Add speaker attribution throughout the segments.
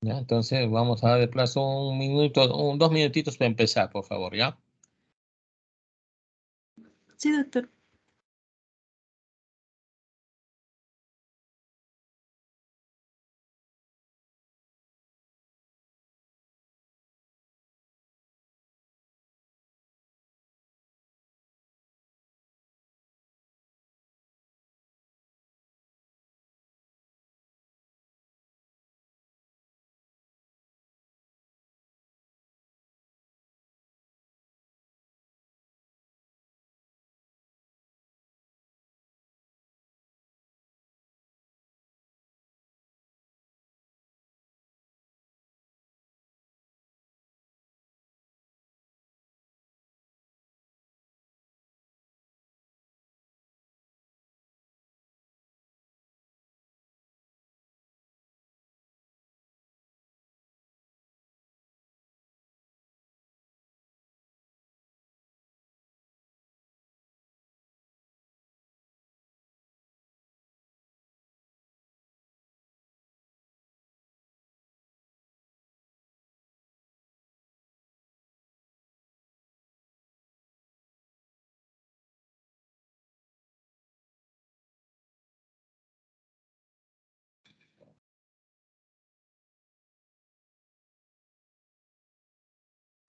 Speaker 1: ¿Ya? Entonces vamos a dar de plazo un minuto, 2 minutitos para empezar, por favor, ¿ya?
Speaker 2: Sí, doctor.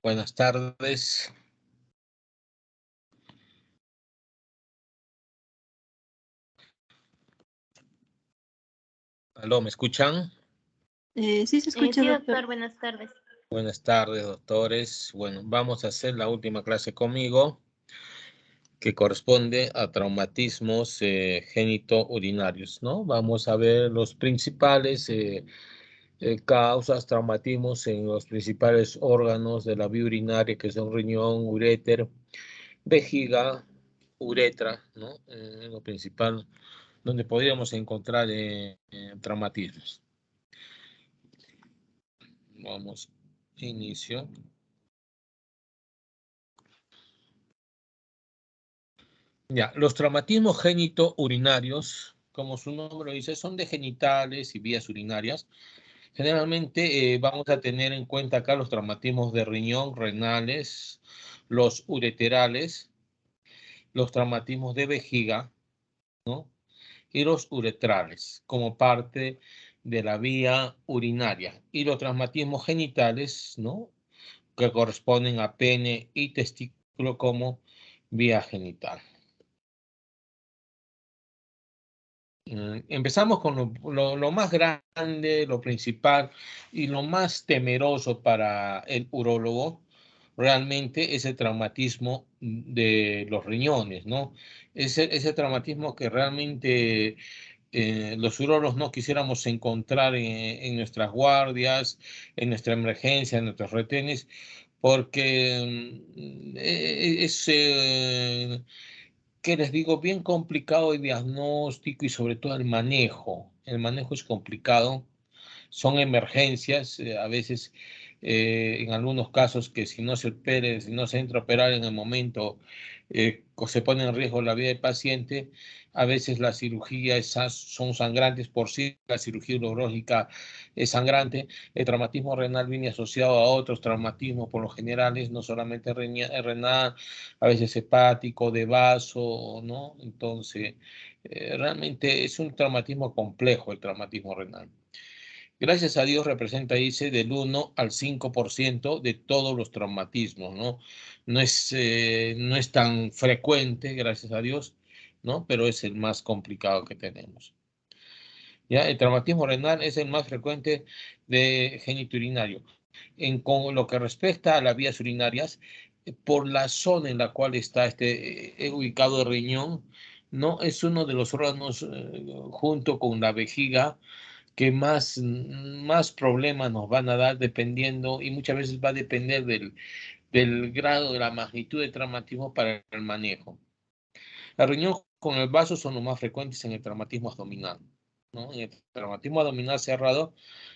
Speaker 1: Buenas tardes. ¿Aló, me escuchan?
Speaker 2: Sí se escucha,
Speaker 3: Sí,
Speaker 2: doctor.
Speaker 3: doctor, buenas tardes.
Speaker 1: Buenas tardes, doctores. Bueno, vamos a hacer la última clase conmigo, que corresponde a traumatismos génito-urinarios, ¿no? Vamos a ver los principales causas, traumatismos en los principales órganos de la vía urinaria, que son riñón, uréter, vejiga, uretra, ¿no? Lo principal, donde podríamos encontrar traumatismos. Vamos, inicio. Ya, los traumatismos génito-urinarios, como su nombre lo dice, son de genitales y vías urinarias. Generalmente vamos a tener en cuenta acá los traumatismos de riñón, renales, los ureterales, los traumatismos de vejiga, ¿no? Y los uretrales, como parte de la vía urinaria. Y los traumatismos genitales, ¿no? Que corresponden a pene y testículo como vía genital. Empezamos con lo más grande, lo principal y lo más temeroso para el urólogo, realmente es el traumatismo de los riñones, ¿no? Ese traumatismo que realmente los urólogos no quisiéramos encontrar en nuestras guardias, en nuestra emergencia, en nuestros retenes, porque es que les digo, bien complicado el diagnóstico y sobre todo el manejo. El manejo es complicado, son emergencias, a veces en algunos casos que si no se opere, si no se entra a operar en el momento, se pone en riesgo la vida del paciente. A veces las cirugías son sangrantes por sí, la cirugía urológica es sangrante. El traumatismo renal viene asociado a otros traumatismos, por lo general no solamente renal, a veces hepático, de vaso, ¿no? Entonces, realmente es un traumatismo complejo el traumatismo renal. Gracias a Dios representa, dice, del 1 al 5% de todos los traumatismos, ¿no? No es tan frecuente, gracias a Dios, ¿no? Pero es el más complicado que tenemos. ¿Ya? El traumatismo renal es el más frecuente de genitourinario. Con lo que respecta a las vías urinarias, por la zona en la cual está ubicado el riñón, ¿no? Es uno de los órganos, junto con la vejiga, que más problemas nos van a dar dependiendo, y muchas veces va a depender del grado, de la magnitud de traumatismo para el manejo. El riñón con el vaso son los más frecuentes en el traumatismo abdominal, ¿no? En el traumatismo abdominal cerrado,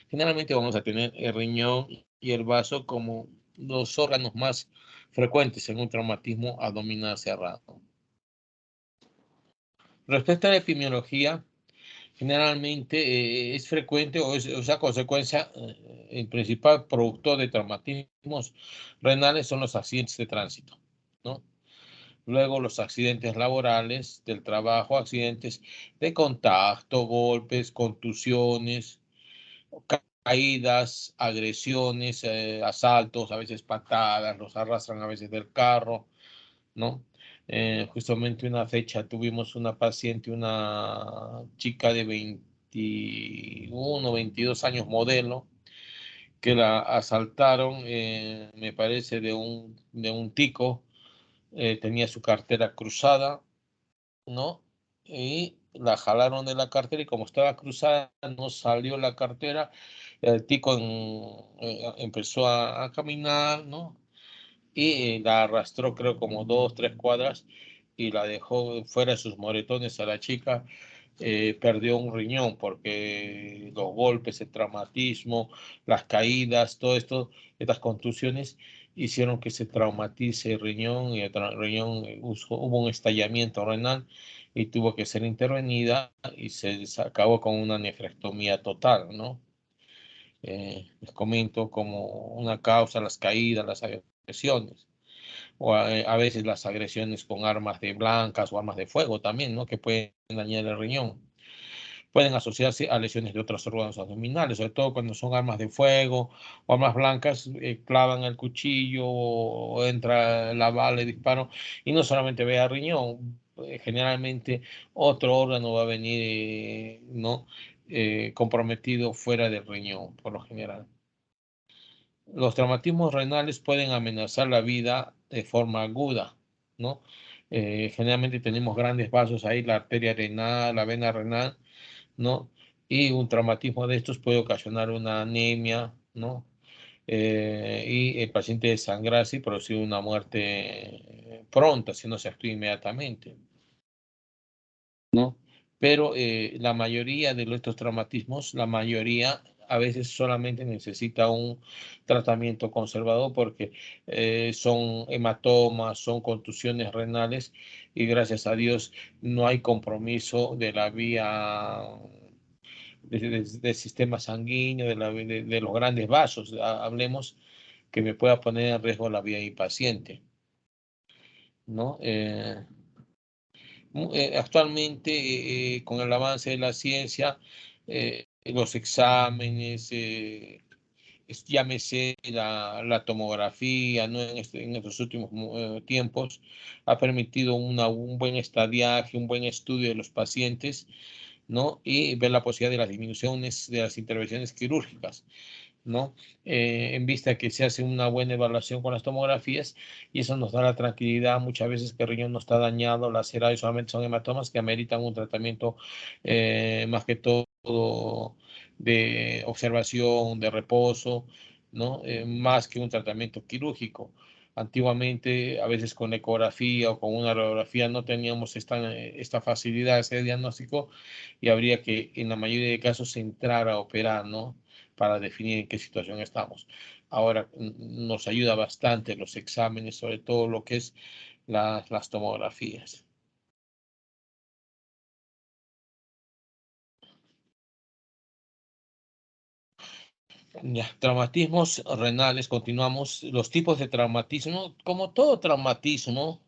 Speaker 1: generalmente vamos a tener el riñón y el vaso como los órganos más frecuentes en un traumatismo abdominal cerrado. Respecto a la epidemiología, generalmente es frecuente o es a consecuencia, el principal productor de traumatismos renales son los accidentes de tránsito, ¿no? Luego los accidentes laborales del trabajo, accidentes de contacto, golpes, contusiones, caídas, agresiones, asaltos, a veces patadas, los arrastran a veces del carro, ¿no? Justamente una fecha tuvimos una paciente, una chica de 21, 22 años modelo, que la asaltaron, me parece, de un tico, tenía su cartera cruzada, ¿no? Y la jalaron de la cartera y como estaba cruzada, no salió la cartera. El tico empezó a caminar, ¿no? Y la arrastró creo como 2, 3 cuadras y la dejó fuera de sus moretones a la chica. Perdió un riñón porque los golpes, el traumatismo, las caídas, todo esto, estas contusiones hicieron que se traumatice el riñón y el riñón hubo un estallamiento renal y tuvo que ser intervenida y se acabó con una nefrectomía total, ¿no? Les comento como una causa las caídas, las agresiones o a veces las agresiones con armas de blancas o armas de fuego también, ¿no? Que pueden dañar el riñón. Pueden asociarse a lesiones de otros órganos abdominales, sobre todo cuando son armas de fuego o armas blancas, clavan el cuchillo o entra la bala y disparo y no solamente ve al riñón, generalmente otro órgano va a venir, ¿no? Comprometido fuera del riñón, por lo general. Los traumatismos renales pueden amenazar la vida de forma aguda, ¿no? Generalmente tenemos grandes vasos ahí, la arteria renal, la vena renal, ¿no? Y un traumatismo de estos puede ocasionar una anemia, ¿no? Y el paciente desangrarse y producir una muerte pronta si no se actúa inmediatamente, ¿no? Pero la mayoría de estos traumatismos, la mayoría a veces solamente necesita un tratamiento conservador porque son hematomas, son contusiones renales y gracias a Dios no hay compromiso de la vía del sistema sanguíneo, de los grandes vasos, hablemos, que me pueda poner en riesgo la vida del paciente, ¿no? Actualmente, con el avance de la ciencia, los exámenes, llámese la tomografía, ¿no? En estos últimos tiempos, ha permitido un buen estadiaje, un buen estudio de los pacientes, ¿no? Y ver la posibilidad de las disminuciones de las intervenciones quirúrgicas, ¿no? En vista que se hace una buena evaluación con las tomografías y eso nos da la tranquilidad muchas veces que el riñón no está dañado, lacerado y solamente son hematomas que ameritan un tratamiento más que todo de observación, de reposo, ¿no? Más que un tratamiento quirúrgico. Antiguamente, a veces con ecografía o con una radiografía no teníamos esta facilidad, ese diagnóstico y habría que en la mayoría de casos entrar a operar, ¿no? Para definir en qué situación estamos. Ahora nos ayuda bastante los exámenes, sobre todo lo que es las tomografías. Ya, traumatismos renales, continuamos. Los tipos de traumatismo, como todo traumatismo,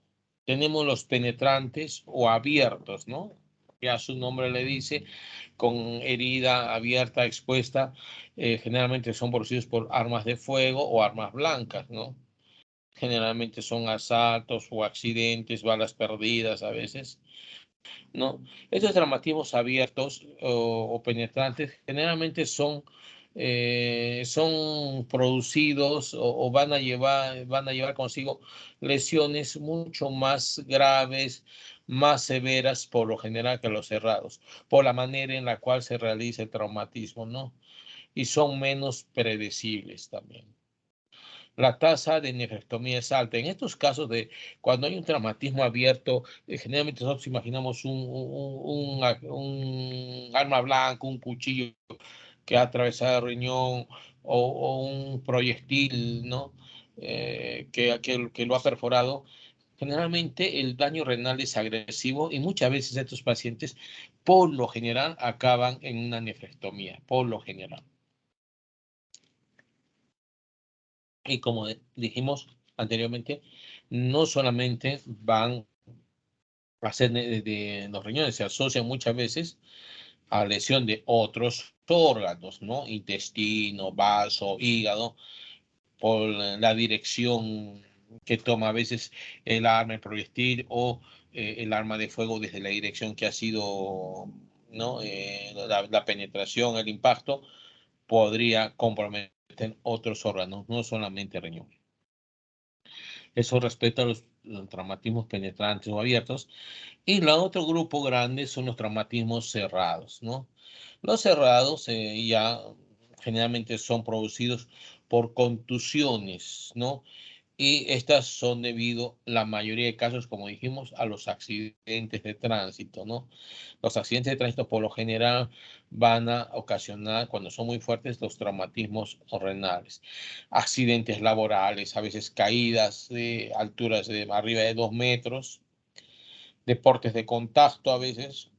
Speaker 1: tenemos los penetrantes o abiertos, ¿no? Ya su nombre le dice, con herida abierta, expuesta, generalmente son producidos por armas de fuego o armas blancas, ¿no? Generalmente son asaltos o accidentes, balas perdidas a veces, ¿no? Estos traumatismos abiertos o penetrantes generalmente son producidos o van a llevar consigo lesiones mucho más graves, más severas por lo general que los cerrados, por la manera en la cual se realiza el traumatismo, ¿no? Y son menos predecibles también. La tasa de nefrectomía es alta. En estos casos de cuando hay un traumatismo abierto, generalmente nosotros imaginamos un arma blanca, un cuchillo que ha atravesado el riñón o un proyectil, ¿no? Que lo ha perforado. Generalmente el daño renal es agresivo y muchas veces estos pacientes por lo general acaban en una nefrectomía, por lo general. Y como dijimos anteriormente, no solamente van a ser de los riñones, se asocian muchas veces a lesión de otros órganos, ¿no? Intestino, vaso, hígado, por la dirección que toma a veces el arma, el proyectil o el arma de fuego desde la dirección que ha sido, ¿no? La penetración, el impacto, podría comprometer otros órganos, no solamente el riñón. Eso respecto a los traumatismos penetrantes o abiertos. Y el otro grupo grande son los traumatismos cerrados, ¿no? Los cerrados ya generalmente son producidos por contusiones, ¿no? Y estas son debido, la mayoría de casos, como dijimos, a los accidentes de tránsito, ¿no? Los accidentes de tránsito por lo general van a ocasionar, cuando son muy fuertes, los traumatismos renales. Accidentes laborales, a veces caídas de alturas de arriba de 2 metros, deportes de contacto a veces,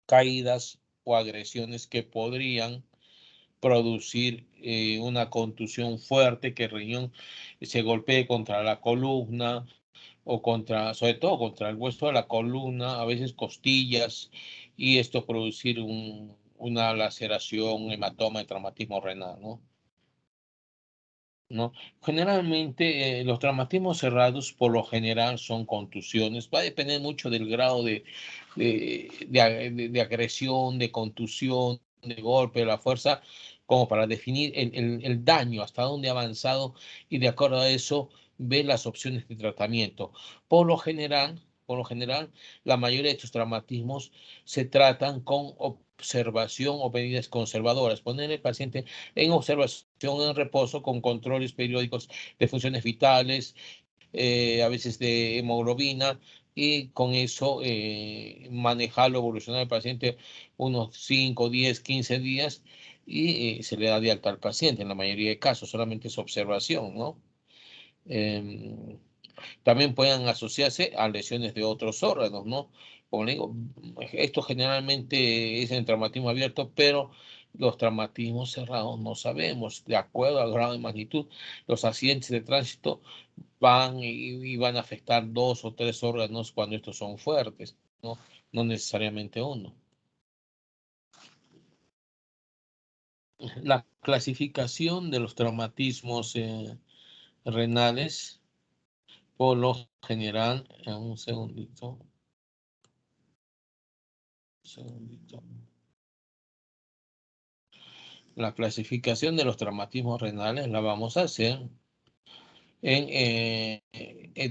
Speaker 1: caídas o agresiones que podrían producir una contusión fuerte, que el riñón se golpee contra la columna o contra, sobre todo contra el hueso de la columna, a veces costillas, y esto producir una laceración, un hematoma de traumatismo renal, ¿no? ¿No? Generalmente los traumatismos cerrados por lo general son contusiones. Va a depender mucho del grado de agresión, de contusión, de golpe, de la fuerza, como para definir el daño, hasta dónde ha avanzado, y de acuerdo a eso ver las opciones de tratamiento. Por lo general, la mayoría de estos traumatismos se tratan con observación o medidas conservadoras. Poner al paciente en observación en reposo con controles periódicos de funciones vitales, a veces de hemoglobina, y con eso manejarlo, evolucionar al paciente unos 5, 10, 15 días, y se le da de alta al paciente. En la mayoría de casos solamente es observación, ¿no? También pueden asociarse a lesiones de otros órganos, ¿no? Como le digo, esto generalmente es en traumatismo abierto, pero los traumatismos cerrados no sabemos. De acuerdo al grado de magnitud, los accidentes de tránsito van a afectar 2 o 3 órganos cuando estos son fuertes, ¿no? No necesariamente uno. La clasificación de los traumatismos renales, por lo general, un segundito. La clasificación de los traumatismos renales la vamos a hacer de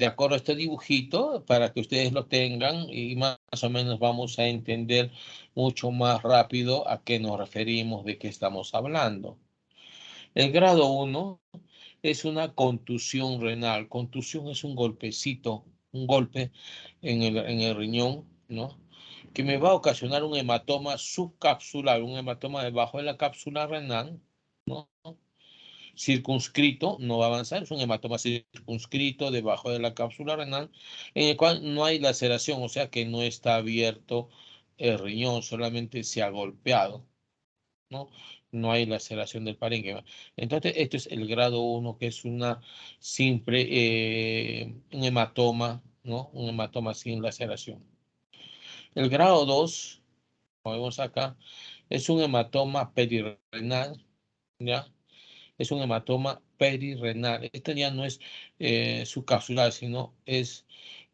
Speaker 1: acuerdo a este dibujito, para que ustedes lo tengan, y más o menos vamos a entender mucho más rápido a qué nos referimos, de qué estamos hablando. El grado 1 es una contusión renal. Contusión es un golpecito, un golpe en el riñón, ¿no? Que me va a ocasionar un hematoma subcapsular, un hematoma debajo de la cápsula renal, ¿no? Circunscrito, no va a avanzar, es un hematoma circunscrito debajo de la cápsula renal, en el cual no hay laceración, o sea que no está abierto el riñón, solamente se ha golpeado, ¿no? No hay laceración del parénquima. Entonces, esto es el grado 1, que es una simple, un hematoma, ¿no? Un hematoma sin laceración. El grado 2, como vemos acá, es un hematoma perirenal, ¿ya? Es un hematoma perirenal. Este ya no es subcapsular, sino es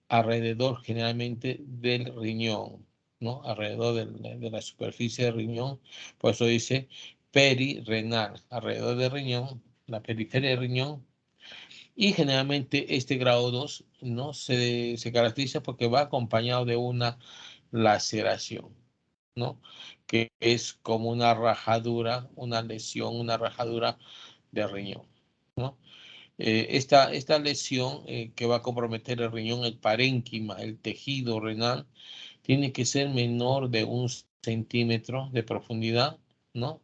Speaker 1: alrededor generalmente del riñón, ¿no? Alrededor de la superficie del riñón. Por eso dice perirenal, alrededor del riñón, la periferia del riñón. Y generalmente este grado 2, ¿no? Se caracteriza porque va acompañado de una laceración, ¿no? Que es como una rajadura, una lesión, una rajadura de riñón, ¿no? Esta lesión que va a comprometer el riñón, el parénquima, el tejido renal, tiene que ser menor de 1 centímetro de profundidad, ¿no?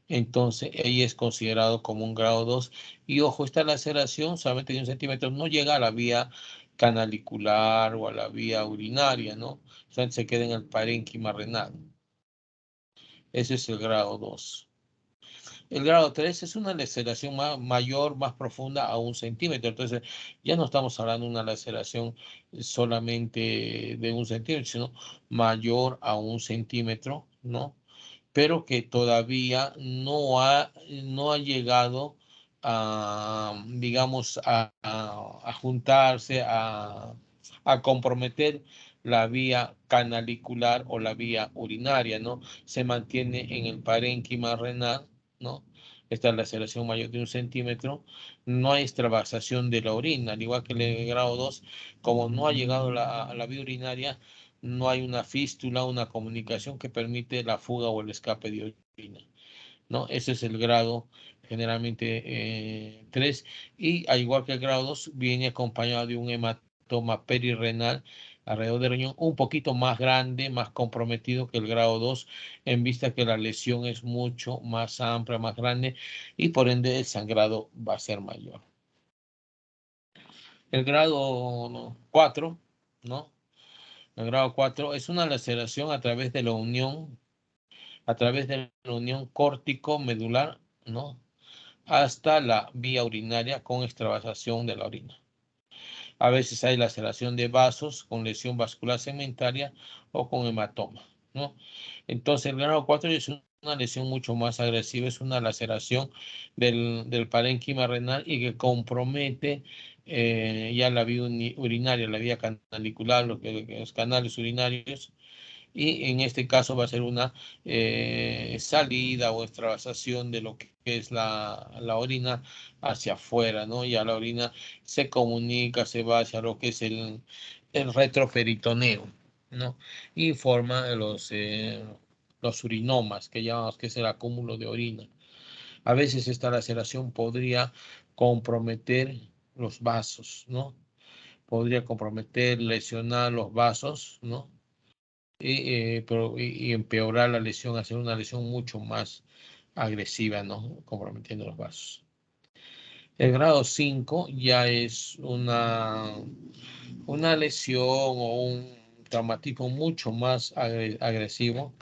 Speaker 1: Entonces, ahí es considerado como un grado 2. Y ojo, esta laceración solamente de 1 centímetro no llega a la vía canalicular o a la vía urinaria, ¿no? Solamente se queda en el parénquima renal. Ese es el grado 2. El grado 3 es una laceración mayor, más profunda a 1 centímetro. Entonces, ya no estamos hablando de una laceración solamente de 1 centímetro, sino mayor a 1 centímetro, ¿no? Pero que todavía no ha llegado a, digamos, a juntarse, a comprometer la vía canalicular o la vía urinaria, ¿no? Se mantiene en el parénquima renal, ¿no? Esta es la laceración mayor de 1 centímetro. No hay extravasación de la orina, al igual que el grado 2, como no ha llegado a la vía urinaria, no hay una fístula, una comunicación que permite la fuga o el escape de orina, ¿no? Ese es el grado generalmente 3, y al igual que el grado 2, viene acompañado de un hematoma perirrenal alrededor del riñón, un poquito más grande, más comprometido que el grado 2, en vista que la lesión es mucho más amplia, más grande, y por ende el sangrado va a ser mayor. El grado 4, ¿no? El grado 4 es una laceración a través de la unión córtico-medular, ¿no? Hasta la vía urinaria con extravasación de la orina. A veces hay laceración de vasos con lesión vascular segmentaria o con hematoma, ¿no? Entonces, el grado 4 es una lesión mucho más agresiva, es una laceración del parénquima renal y que compromete ya la vía urinaria, la vía canalicular, los canales urinarios, y en este caso va a ser una salida o extravasación de lo que es la orina hacia afuera, ¿no? Ya la orina se comunica, se va hacia lo que es el retroperitoneo, ¿no? Y forma los urinomas, que llamamos que es el acúmulo de orina. A veces esta laceración podría comprometer los vasos, ¿no? Podría comprometer, lesionar los vasos, ¿no? Y empeorar la lesión, hacer una lesión mucho más agresiva, ¿no? Comprometiendo los vasos. El grado 5 ya es una lesión o un traumatismo mucho más agresivo.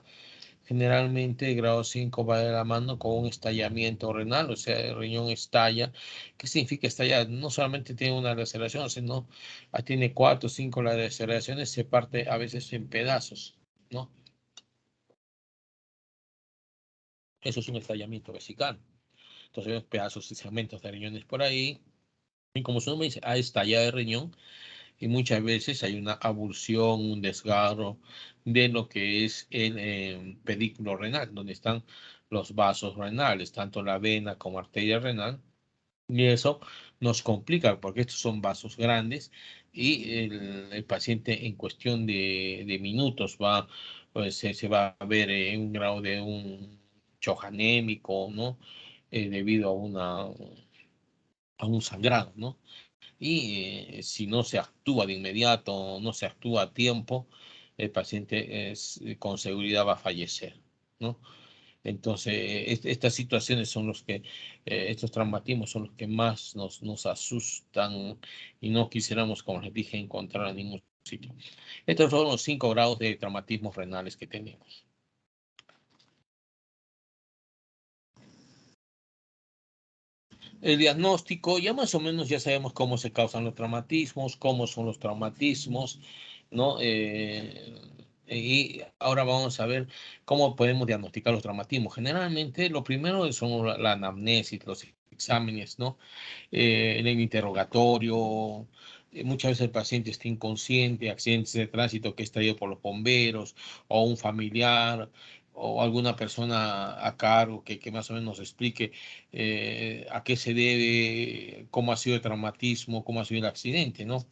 Speaker 1: Generalmente el grado 5 va de la mano con un estallamiento renal, o sea, el riñón estalla. ¿Qué significa estallar? No solamente tiene una laceración, sino tiene 4 o 5 laceraciones, se parte a veces en pedazos, ¿no? Eso es un estallamiento vesical. Entonces vemos pedazos y segmentos de riñones por ahí. Y como su nombre dice, hay estallado de riñón, y muchas veces hay una avulsión, un desgarro de lo que es el pedículo renal, donde están los vasos renales, tanto la vena como arteria renal. Y eso nos complica porque estos son vasos grandes, y el paciente en cuestión de minutos pues, se va a ver en un grado de un shock anémico, ¿no? Debido a un sangrado, ¿no? Y si no se actúa de inmediato, no se actúa a tiempo, el paciente con seguridad va a fallecer, ¿no? Entonces, estas situaciones son estos traumatismos son los que más nos asustan, y no quisiéramos, como les dije, encontrar en ningún sitio. Estos son los 5 grados de traumatismos renales que tenemos. El diagnóstico, ya más o menos ya sabemos cómo se causan los traumatismos, cómo son los traumatismos, ¿no? Y ahora vamos a ver cómo podemos diagnosticar los traumatismos. Generalmente, lo primero son la anamnesis, los exámenes, ¿no? En el interrogatorio, muchas veces el paciente está inconsciente, accidentes de tránsito que es traído por los bomberos, o un familiar, o alguna persona a cargo que más o menos nos explique a qué se debe, cómo ha sido el traumatismo, cómo ha sido el accidente, ¿no?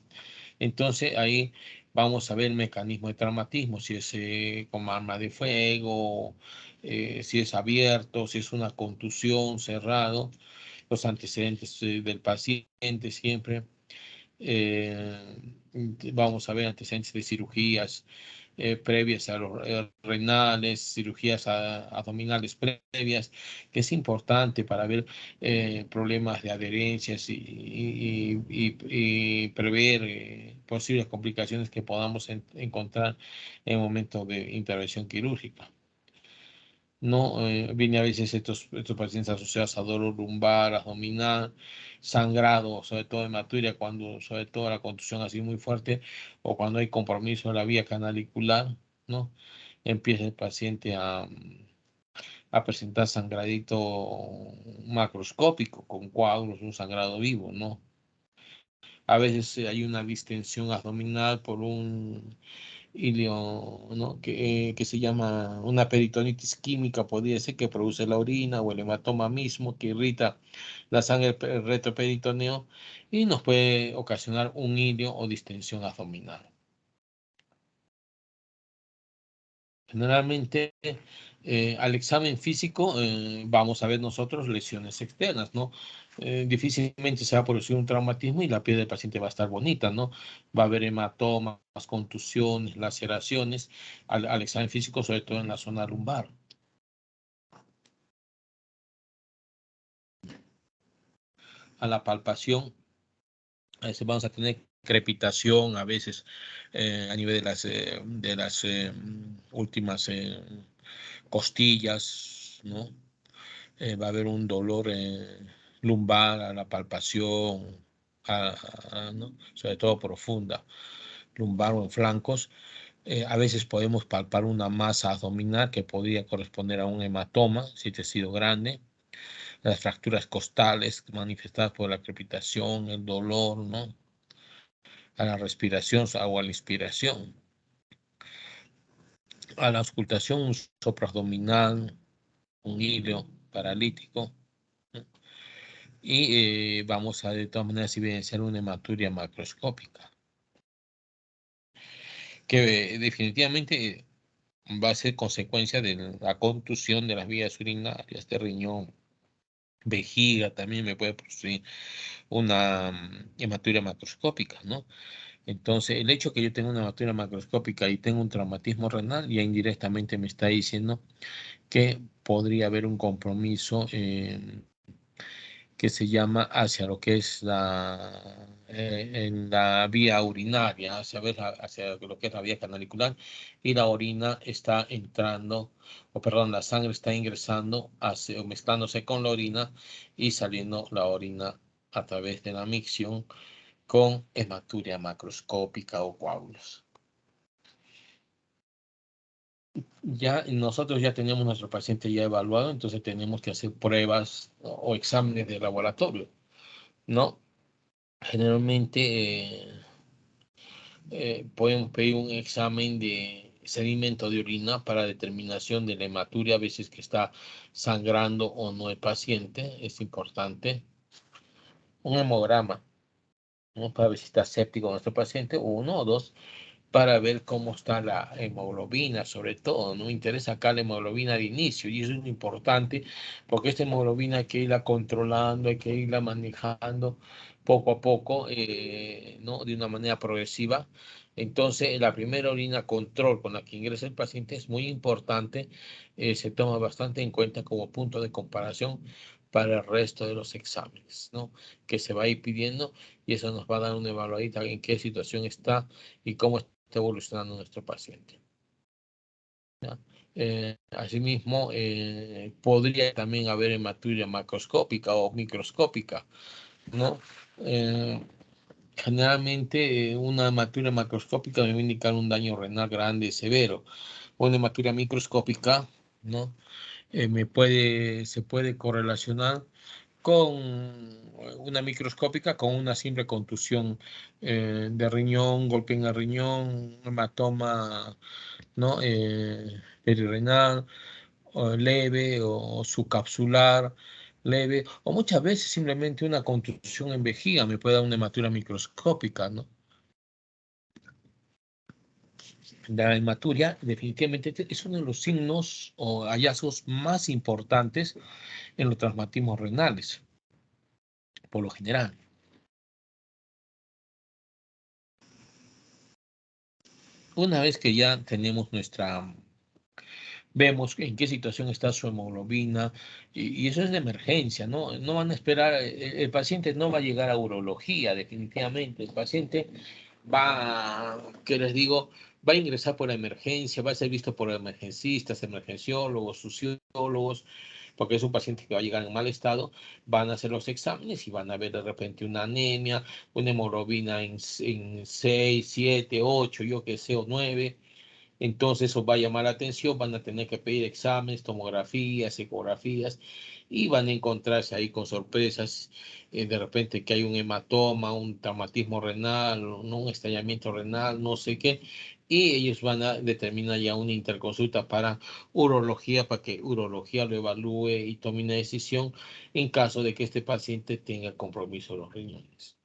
Speaker 1: Entonces ahí vamos a ver el mecanismo de traumatismo, si es con arma de fuego, si es abierto, si es una contusión, cerrado, los antecedentes del paciente siempre. Vamos a ver antecedentes de cirugías, previas a los renales, cirugías abdominales previas, que es importante para ver problemas de adherencias y prever posibles complicaciones que podamos encontrar en el momento de intervención quirúrgica. ¿No? Viene a veces estos pacientes asociados a dolor lumbar, abdominal, sangrado, sobre todo hematuria, cuando sobre todo la contusión así muy fuerte o cuando hay compromiso de la vía canalicular, ¿no? Empieza el paciente a presentar sangradito macroscópico con coágulos, un sangrado vivo, ¿no? A veces hay una distensión abdominal por un ilio, ¿no? Que se llama una peritonitis química, podría ser que produce la orina o el hematoma mismo que irrita la sangre retroperitoneo y nos puede ocasionar un ilio o distensión abdominal. Generalmente, al examen físico vamos a ver nosotros lesiones externas, ¿no? Difícilmente se va a producir un traumatismo y la piel del paciente va a estar bonita, ¿no? Va a haber hematomas, contusiones, laceraciones al examen físico, sobre todo en la zona lumbar. A la palpación, a veces vamos a tener crepitación, a veces a nivel de las últimas costillas, ¿no? Va a haber un dolor lumbar a la palpación, ¿no? Sobre todo profunda, lumbar o en flancos. A veces podemos palpar una masa abdominal que podría corresponder a un hematoma, si este ha sido grande. Las fracturas costales manifestadas por la crepitación, el dolor, ¿no? A la respiración o a la inspiración. A la auscultación, un supraabdominal, un hilo paralítico. Y vamos a de todas maneras evidenciar una hematuria macroscópica, que definitivamente va a ser consecuencia de la contusión de las vías urinarias, de riñón, vejiga, también me puede producir una hematuria macroscópica, ¿no? Entonces, el hecho que yo tenga una hematuria macroscópica y tenga un traumatismo renal, ya indirectamente me está diciendo que podría haber un compromiso que se llama hacia lo que es en la vía urinaria, hacia lo que es la vía canalicular, y la orina está entrando, o perdón, la sangre está ingresando, o mezclándose con la orina y saliendo la orina a través de la micción con hematuria macroscópica o coágulos. Ya nosotros ya teníamos nuestro paciente ya evaluado, entonces tenemos que hacer pruebas o exámenes de laboratorio, ¿no? Generalmente podemos pedir un examen de sedimento de orina para determinación de la hematuria, a veces que está sangrando o no el paciente, es importante. Un hemograma, ¿no? Para ver si está séptico nuestro paciente, uno o dos, para ver cómo está la hemoglobina, sobre todo, ¿no? Interesa acá la hemoglobina de inicio, y eso es importante, porque esta hemoglobina hay que irla controlando, hay que irla manejando poco a poco, ¿no? De una manera progresiva. Entonces, la primera orina control con la que ingresa el paciente es muy importante, se toma bastante en cuenta como punto de comparación para el resto de los exámenes, ¿no? Que se va a ir pidiendo y eso nos va a dar una evaluadita en qué situación está y cómo está evolucionando nuestro paciente. Asimismo, podría también haber hematuria macroscópica o microscópica, ¿no? Generalmente una hematuria macroscópica me va a indicar un daño renal grande, severo. Una hematuria microscópica, ¿no? Se puede correlacionar con una microscópica con una simple contusión de riñón, golpe en el riñón, hematoma, ¿no? Perirenal, o leve o subcapsular leve, o muchas veces simplemente una contusión en vejiga me puede dar una hematuria microscópica, ¿no? La hematuria definitivamente es uno de los signos o hallazgos más importantes en los traumatismos renales, por lo general. una vez que ya tenemos vemos en qué situación está su hemoglobina, y eso es de emergencia, ¿no? No van a esperar, el paciente no va a llegar a urología, definitivamente. El paciente ¿qué les digo? Va a ingresar por la emergencia, va a ser visto por emergencistas, emergenciólogos, sociólogos, porque es un paciente que va a llegar en mal estado. Van a hacer los exámenes y van a ver de repente una anemia, una hemoglobina en 6, 7, 8, yo qué sé, o 9. Entonces eso va a llamar la atención, van a tener que pedir exámenes, tomografías, ecografías, y van a encontrarse ahí con sorpresas, de repente que hay un hematoma, un traumatismo renal, ¿no? Un estallamiento renal, no sé qué, y ellos van a determinar ya una interconsulta para urología, para que urología lo evalúe y tome una decisión en caso de que este paciente tenga compromiso de los riñones,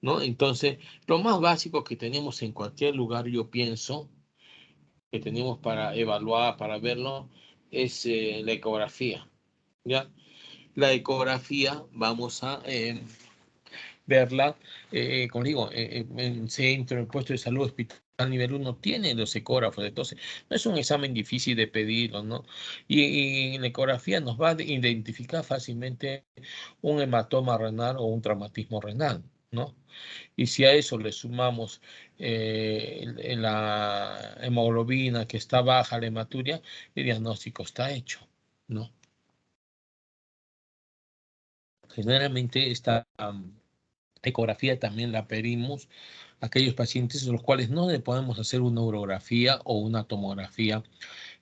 Speaker 1: ¿no? Entonces, lo más básico que tenemos en cualquier lugar, yo pienso, que tenemos para evaluar, para verlo, es la ecografía, ¿ya? La ecografía vamos a verla, como digo, en centro, en el puesto de salud, hospital nivel 1 tiene los ecógrafos, entonces no es un examen difícil de pedirlo, ¿no? Y la ecografía nos va a identificar fácilmente un hematoma renal o un traumatismo renal, ¿no? Y si a eso le sumamos la hemoglobina que está baja, la hematuria, el diagnóstico está hecho, ¿no? Generalmente esta ecografía también la pedimos a aquellos pacientes a los cuales no le podemos hacer una urografía o una tomografía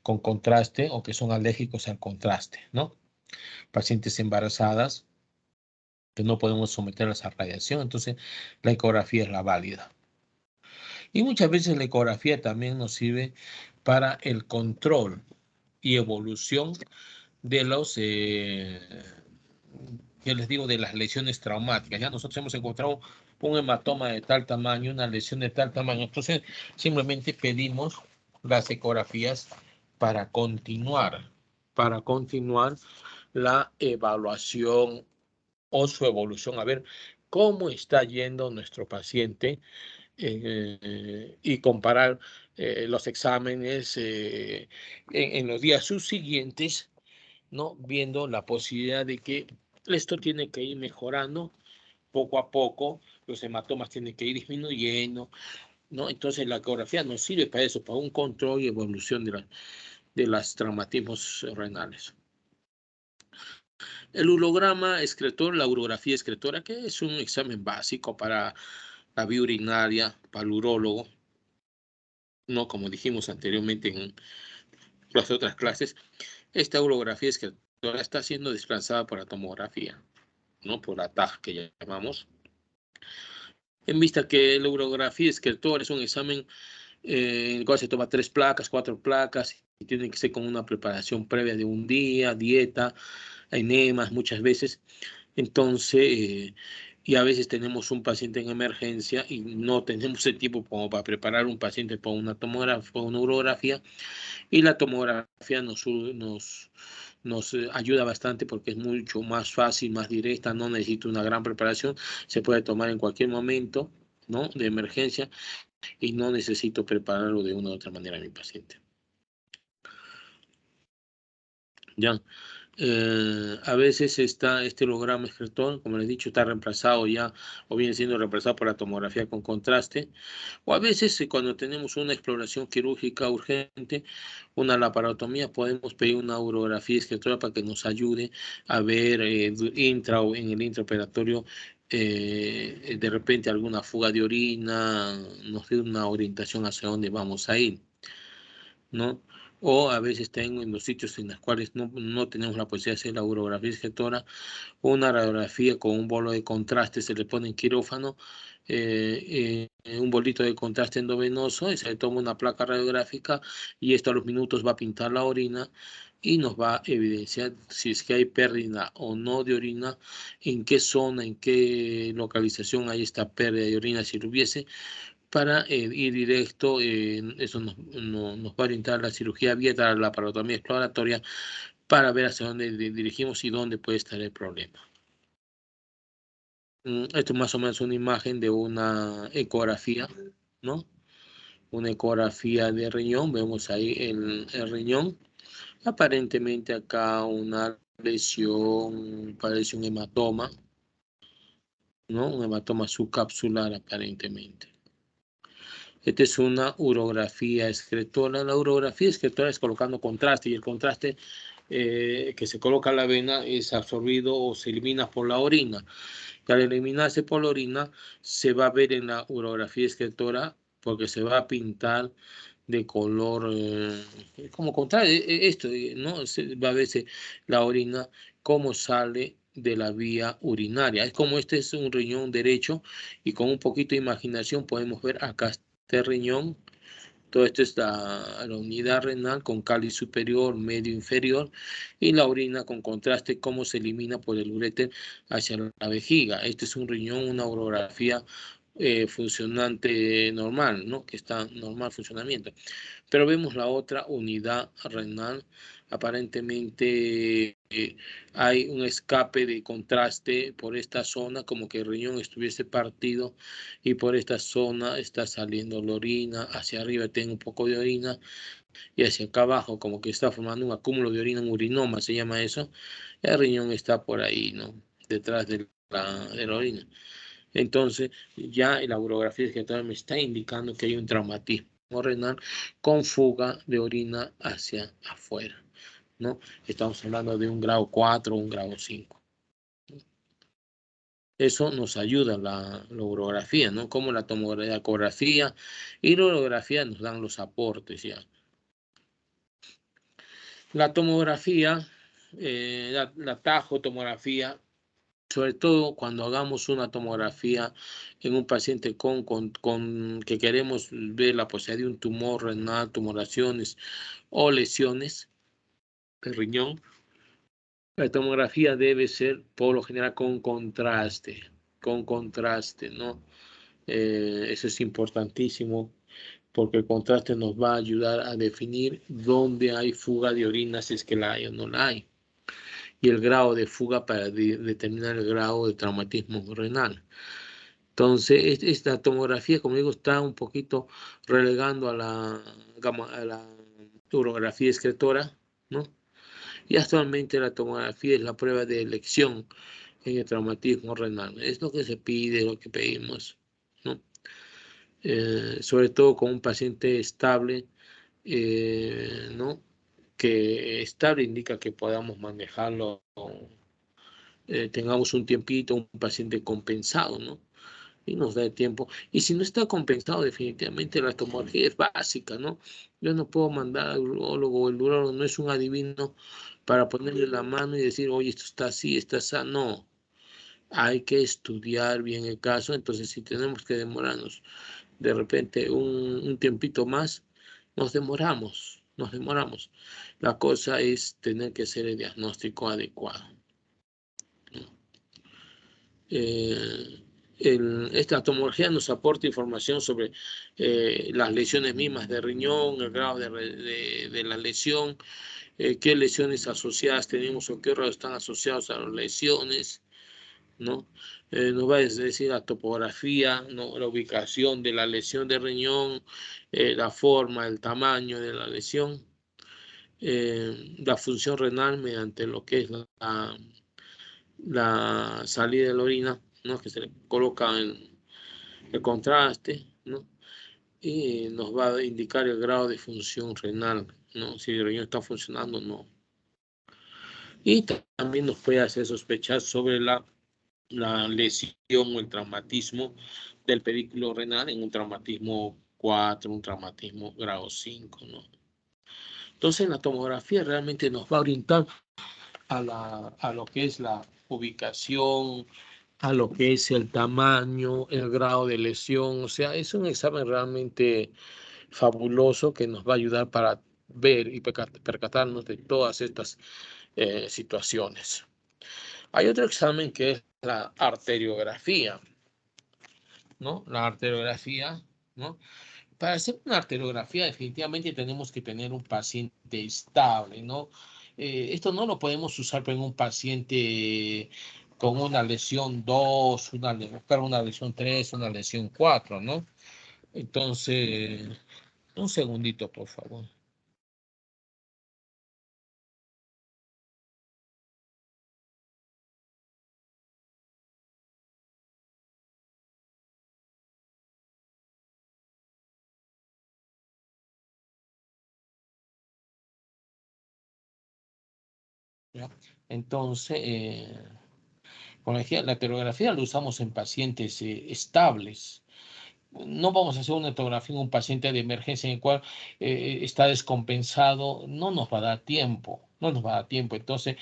Speaker 1: con contraste o que son alérgicos al contraste, ¿no? Pacientes embarazadas que no podemos someterlas a radiación, entonces la ecografía es la válida. Y muchas veces la ecografía también nos sirve para el control y evolución de ya les digo, de las lesiones traumáticas. Ya nosotros hemos encontrado un hematoma de tal tamaño, una lesión de tal tamaño. Entonces, simplemente pedimos las ecografías para continuar la evaluación o su evolución. A ver cómo está yendo nuestro paciente, y comparar los exámenes en los días subsiguientes, ¿no? Viendo la posibilidad de que esto tiene que ir mejorando poco a poco, los hematomas tienen que ir disminuyendo, ¿no? Entonces la ecografía nos sirve para eso, para un control y evolución de los traumatismos renales. El urograma excretor, la urografía excretora, que es un examen básico para la vía urinaria, para el urólogo, no como dijimos anteriormente en las otras clases. Esta urografía excretora está siendo desplazada por la tomografía, ¿no? Por la TAG que llamamos. En vista que la urografía excretora es un examen en el cual se toma 3 placas, 4 placas, y tiene que ser con una preparación previa de un día, dieta, enemas muchas veces. Entonces, y a veces tenemos un paciente en emergencia y no tenemos el tiempo como para preparar un paciente para una tomografía, para una urografía, y la tomografía nos ayuda bastante porque es mucho más fácil, más directa, no necesita una gran preparación, se puede tomar en cualquier momento, ¿no? De emergencia, y no necesito prepararlo de una u otra manera a mi paciente. Ya. A veces este holograma excretor, como les he dicho, está reemplazado ya, o viene siendo reemplazado por la tomografía con contraste, o a veces cuando tenemos una exploración quirúrgica urgente, una laparotomía, podemos pedir una urografía excretora para que nos ayude a ver o en el intraoperatorio de repente alguna fuga de orina, nos dé una orientación hacia dónde vamos a ir, ¿no? O a veces tengo en los sitios en los cuales no tenemos la posibilidad de hacer la urografía excretora, una radiografía con un bolo de contraste, se le pone en quirófano, un bolito de contraste endovenoso, y se le toma una placa radiográfica, y esto a los minutos va a pintar la orina y nos va a evidenciar si es que hay pérdida o no de orina, en qué zona, en qué localización hay esta pérdida de orina, si lo hubiese, para ir directo. Eso nos va a orientar la cirugía abierta, la laparotomía exploratoria, para ver hacia dónde dirigimos y dónde puede estar el problema. Esto es más o menos una imagen de una ecografía, ¿no? una ecografía de riñón, vemos ahí el riñón. Aparentemente acá una lesión, parece un hematoma, ¿no? Un hematoma subcapsular aparentemente. Esta es una urografía excretora. La urografía excretora es colocando contraste y el contraste que se coloca en la vena es absorbido o se elimina por la orina. Y al eliminarse por la orina se va a ver en la urografía excretora porque se va a pintar de color como contraste, esto, ¿no? Se va a verse la orina cómo sale de la vía urinaria. Es como este es un riñón derecho y con un poquito de imaginación podemos ver acá este riñón. Todo esto es la unidad renal con cáliz superior, medio, inferior y la orina con contraste cómo se elimina por el uréter hacia la vejiga. Este es un riñón, una urografía funcionante normal, ¿no? Que está en normal funcionamiento. Pero vemos la otra unidad renal. Aparentemente hay un escape de contraste por esta zona, como que el riñón estuviese partido y por esta zona está saliendo la orina. Hacia arriba tengo un poco de orina y hacia acá abajo como que está formando un acúmulo de orina, un urinoma se llama eso. El riñón está por ahí, ¿no? Detrás de la orina. Entonces, ya la urografía digital me está indicando que hay un traumatismo renal con fuga de orina hacia afuera, ¿no? Estamos hablando de un grado 4 o un grado 5. Eso nos ayuda la urografía, ¿no? Como la tomografía y la urografía nos dan los aportes, ya. La tomografía, la tajotomografía, sobre todo cuando hagamos una tomografía en un paciente con que queremos ver la posibilidad de un tumor renal, tumoraciones o lesiones del riñón, la tomografía debe ser por lo general con contraste, ¿no? Eso es importantísimo porque el contraste nos va a ayudar a definir dónde hay fuga de orina, si es que la hay o no la hay, y el grado de fuga para determinar el grado de traumatismo renal. Entonces, esta tomografía, como digo, está un poquito relegando a la urografía excretora, ¿no? Y actualmente la tomografía es la prueba de elección en el traumatismo renal. Es lo que se pide, lo que pedimos, ¿no? Sobre todo con un paciente estable, ¿no? Que estable indica que podamos manejarlo, tengamos un tiempito, un paciente compensado, ¿no? Y nos da el tiempo. Y si no está compensado, definitivamente la tomografía es básica, ¿no? Yo no puedo mandar al urólogo, el urólogo no es un adivino para ponerle la mano y decir, oye, esto está así, está así. No, hay que estudiar bien el caso. Entonces, si tenemos que demorarnos de repente un tiempito más, nos demoramos, nos demoramos. La cosa es tener que hacer el diagnóstico adecuado, ¿no? Esta tomografía nos aporta información sobre las lesiones mismas de riñón, el grado de la lesión, qué lesiones asociadas tenemos o qué órganos están asociados a las lesiones, ¿no? Nos va a decir la topografía, ¿no? La ubicación de la lesión de riñón, la forma, el tamaño de la lesión, la función renal mediante lo que es la salida de la orina, ¿no? Que se le coloca el contraste, ¿no? Y nos va a indicar el grado de función renal, ¿no? Si el riñón está funcionando o no. Y también nos puede hacer sospechar sobre la lesión o el traumatismo del pedículo renal en un traumatismo 4, un traumatismo grado 5, ¿no? Entonces la tomografía realmente nos va a orientar a lo que es la ubicación, a lo que es el tamaño, el grado de lesión. O sea, es un examen realmente fabuloso que nos va a ayudar para ver y percatarnos de todas estas situaciones. Hay otro examen que es la arteriografía, ¿no? La arteriografía, ¿no? Para hacer una arteriografía definitivamente tenemos que tener un paciente estable, ¿no? Esto no lo podemos usar en un paciente con una lesión 2, una lesión 3, una lesión 4, ¿no? Entonces, un segundito, por favor. ¿Ya? Entonces, como decía, la terografía la usamos en pacientes estables. No vamos a hacer una ecografía en un paciente de emergencia en el cual está descompensado, no nos va a dar tiempo, no nos va a dar tiempo. Entonces,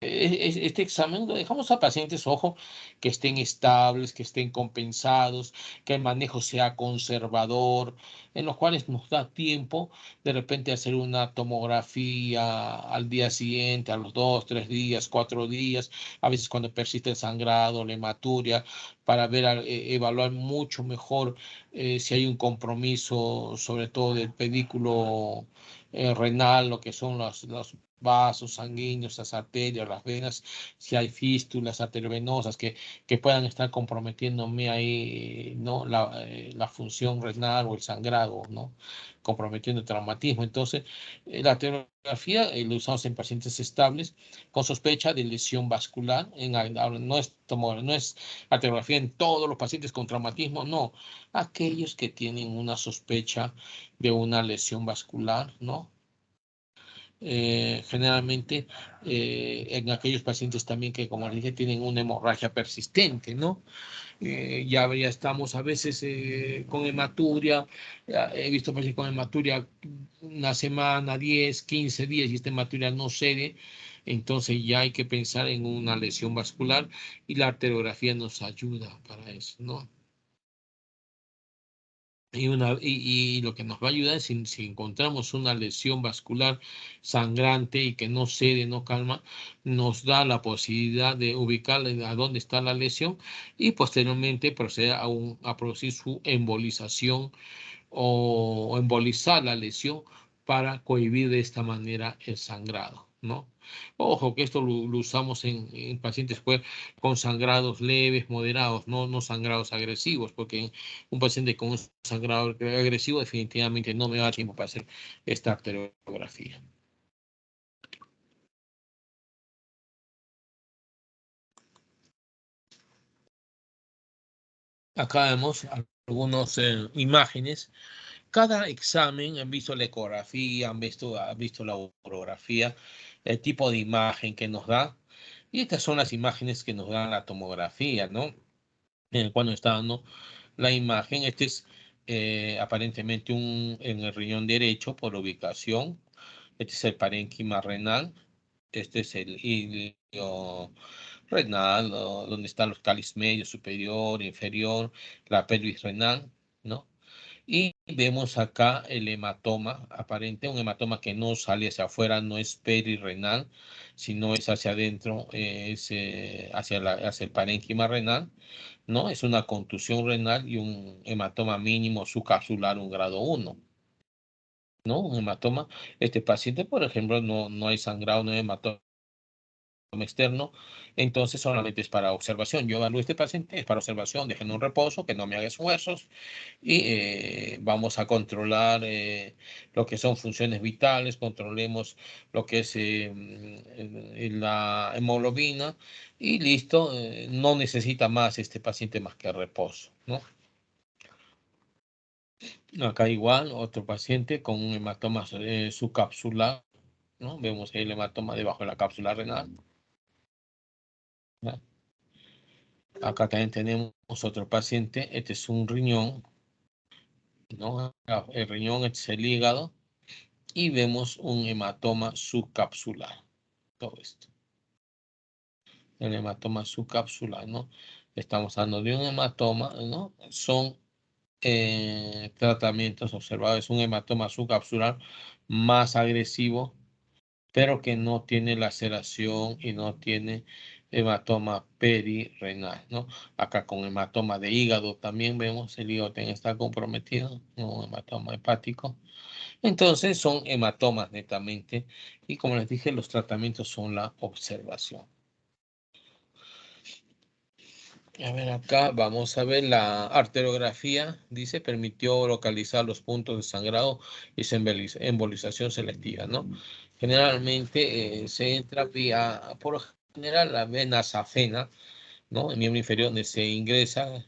Speaker 1: este examen lo dejamos a pacientes, ojo, que estén estables, que estén compensados, que el manejo sea conservador, en los cuales nos da tiempo de repente hacer una tomografía al día siguiente, a los 2, 3 días, 4 días, a veces cuando persiste el sangrado, la hematuria, para ver, evaluar mucho mejor si hay un compromiso, sobre todo del pedículo renal, lo que son los vasos sanguíneos, las arterias, las venas, si hay fístulas arteriovenosas que puedan estar comprometiéndome ahí, ¿no? La función renal o el sangrado, ¿no? Comprometiendo el traumatismo. Entonces, la terapia lo usamos en pacientes estables con sospecha de lesión vascular. No es radiografía en todos los pacientes con traumatismo, no. Aquellos que tienen una sospecha de una lesión vascular, ¿no? Generalmente en aquellos pacientes también que, como les dije, tienen una hemorragia persistente, ¿no? Ya estamos a veces con hematuria, he visto pacientes con hematuria una semana, 10, 15 días y esta hematuria no cede, entonces ya hay que pensar en una lesión vascular y la arteriografía nos ayuda para eso, ¿no? Y lo que nos va a ayudar es si encontramos una lesión vascular sangrante y que no cede, no calma, nos da la posibilidad de ubicar a dónde está la lesión y posteriormente proceder a producir su embolización o embolizar la lesión para cohibir de esta manera el sangrado, ¿no? Ojo que esto lo usamos en pacientes pues, con sangrados leves, moderados, no sangrados agresivos, porque un paciente con un sangrado agresivo definitivamente no me va a dar tiempo para hacer esta arteriografía. Acá vemos algunas imágenes. Cada examen, han visto la ecografía, han visto la urografía, el tipo de imagen que nos da. Y estas son las imágenes que nos da la tomografía, ¿no? Cuando está dando la imagen, este es aparentemente en el riñón derecho por ubicación. Este es el parénquima renal. Este es el ilio renal, donde están los cáliz medio, superior, inferior, la pelvis renal, ¿no? Y vemos acá el hematoma aparente, un hematoma que no sale hacia afuera, no es perirrenal, sino es hacia adentro, es hacia el parénquima renal, ¿no? Es una contusión renal y un hematoma mínimo subcapsular, un grado 1, ¿no? Un hematoma. Este paciente, por ejemplo, no hay sangrado, no hay hematoma externo, entonces solamente es para observación. Yo evalúo a este paciente, es para observación, dejen un reposo, que no me haga esfuerzos y vamos a controlar lo que son funciones vitales, controlemos lo que es la hemoglobina y listo, no necesita más este paciente más que reposo, ¿no? Acá igual, otro paciente con un hematoma subcapsular, ¿no? Vemos el hematoma debajo de la cápsula renal, ¿no? Acá también tenemos otro paciente, este es un riñón, ¿no? El riñón, este es el hígado, y vemos un hematoma subcapsular. Todo esto. El hematoma subcapsular, ¿no? Estamos hablando de un hematoma, ¿no? Son tratamientos observados. Un hematoma subcapsular más agresivo, pero que no tiene laceración y no tiene hematoma perirenal, ¿no? Acá con hematoma de hígado también vemos el hígado está comprometido, ¿no? Un hematoma hepático. Entonces son hematomas netamente y como les dije, los tratamientos son la observación. A ver, acá vamos a ver la arteriografía. Dice, permitió localizar los puntos de sangrado y su embolización selectiva, ¿no? Generalmente se entra vía, por lo general, la vena safena, ¿no? El miembro inferior donde se ingresa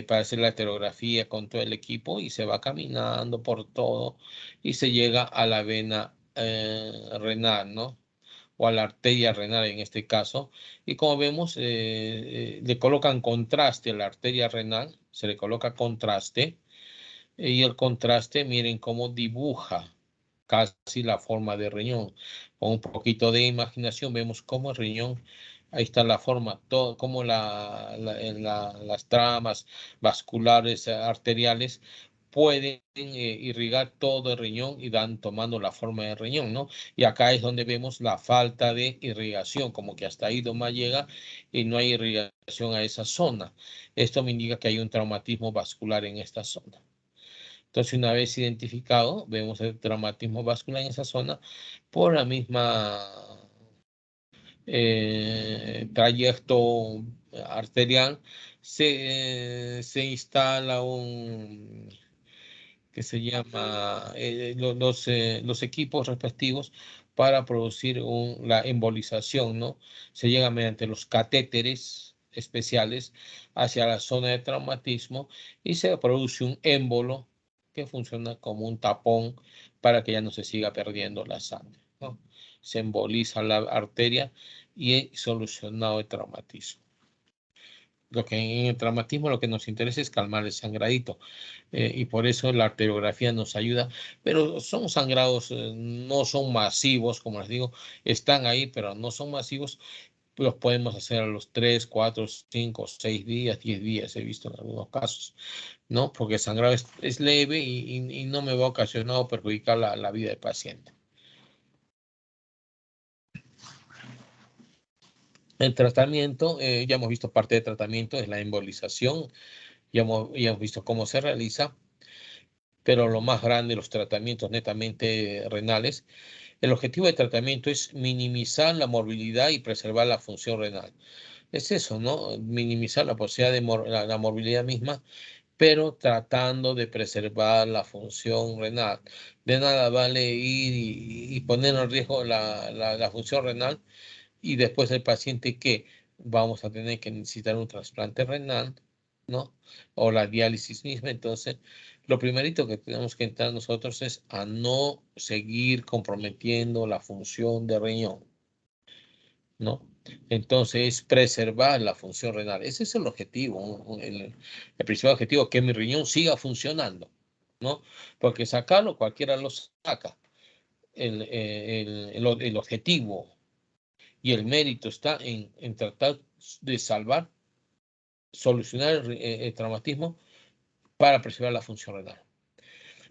Speaker 1: para hacer la arteriografía con todo el equipo y se va caminando por todo y se llega a la vena renal, ¿no? O a la arteria renal en este caso. Y como vemos, le colocan contraste a la arteria renal, se le coloca contraste, y el contraste, miren cómo dibuja casi la forma de riñón. Con un poquito de imaginación vemos cómo el riñón, ahí está la forma, todo, como las tramas vasculares arteriales pueden irrigar todo el riñón y dan tomando la forma de riñón, ¿no? Y acá es donde vemos la falta de irrigación, como que hasta ahí nomás llega y no hay irrigación a esa zona. Esto me indica que hay un traumatismo vascular en esta zona. Entonces, una vez identificado, vemos el traumatismo vascular en esa zona por la misma trayecto arterial, se instala un que se llama los equipos respectivos para producir la embolización, ¿no? Se llega mediante los catéteres especiales hacia la zona de traumatismo y se produce un émbolo que funciona como un tapón para que ya no se siga perdiendo la sangre, ¿no? Se emboliza la arteria y he solucionado el traumatismo. Lo que en el traumatismo lo que nos interesa es calmar el sangradito y por eso la arteriografía nos ayuda, pero son sangrados, no son masivos, como les digo, están ahí, pero no son masivos, los podemos hacer a los 3, 4, 5, 6 días, 10 días, he visto en algunos casos, ¿no? Porque el sangrado es leve y no me va a ocasionar o perjudicar la vida del paciente. El tratamiento, ya hemos visto parte del tratamiento, es la embolización, ya hemos visto cómo se realiza, pero lo más grande, los tratamientos netamente renales, el objetivo del tratamiento es minimizar la morbilidad y preservar la función renal. Es eso, ¿no? Minimizar la posibilidad de la morbilidad misma, pero tratando de preservar la función renal. De nada vale ir y poner en riesgo la función renal y después el paciente que vamos a tener que necesitar un trasplante renal, ¿no? O la diálisis misma. Entonces, lo primerito que tenemos que entrar nosotros es a no seguir comprometiendo la función de riñón, ¿no? Entonces, preservar la función renal. Ese es el objetivo, el principal objetivo, que mi riñón siga funcionando, ¿no? Porque sacarlo, cualquiera lo saca. El objetivo y el mérito está en tratar de salvar, solucionar el traumatismo para preservar la función renal.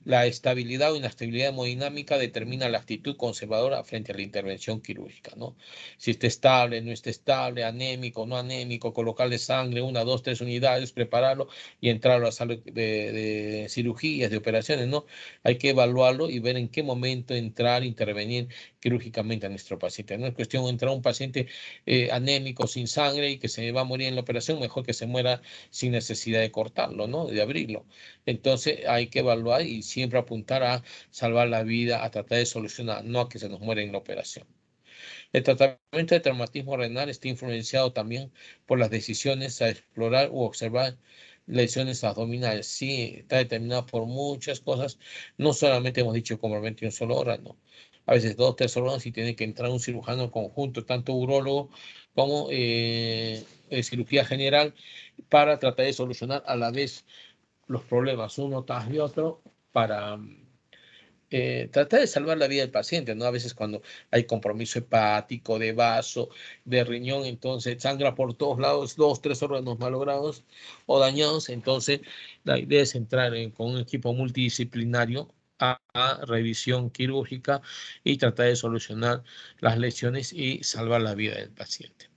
Speaker 1: La estabilidad o inestabilidad hemodinámica determina la actitud conservadora frente a la intervención quirúrgica, ¿no? Si está estable, no está estable, anémico, no anémico, colocarle sangre, 1, 2, 3 unidades, prepararlo y entrar a la sala de cirugías, de operaciones, ¿no? Hay que evaluarlo y ver en qué momento entrar, intervenir quirúrgicamente a nuestro paciente. No es cuestión de entrar a un paciente anémico, sin sangre y que se va a morir en la operación, mejor que se muera sin necesidad de cortarlo, ¿no? De abrirlo. Entonces hay que evaluar y siempre apuntar a salvar la vida, a tratar de solucionar, no a que se nos muera en la operación. El tratamiento de traumatismo renal está influenciado también por las decisiones a explorar u observar lesiones abdominales. Sí, está determinado por muchas cosas. No solamente hemos dicho compromete un solo órgano. A veces 2, 3 órganos y tiene que entrar un cirujano conjunto, tanto urólogo como cirugía general, para tratar de solucionar a la vez los problemas uno tras de otro para tratar de salvar la vida del paciente, ¿no? A veces cuando hay compromiso hepático, de vaso, de riñón, entonces sangra por todos lados, 2, 3 órganos malogrados o dañados, entonces la idea es entrar con un equipo multidisciplinario a revisión quirúrgica y tratar de solucionar las lesiones y salvar la vida del paciente.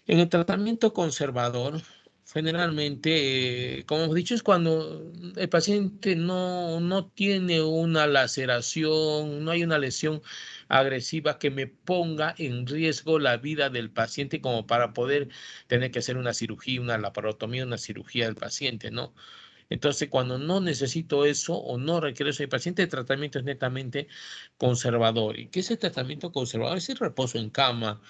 Speaker 1: En el tratamiento conservador, Generalmente, como hemos dicho, es cuando el paciente no tiene una laceración, no hay una lesión agresiva que me ponga en riesgo la vida del paciente como para poder tener que hacer una cirugía, una laparotomía, una cirugía del paciente, ¿no? Entonces, cuando no necesito eso o no requiero eso del paciente, el tratamiento es netamente conservador. ¿Y qué es el tratamiento conservador? Es el reposo en cama.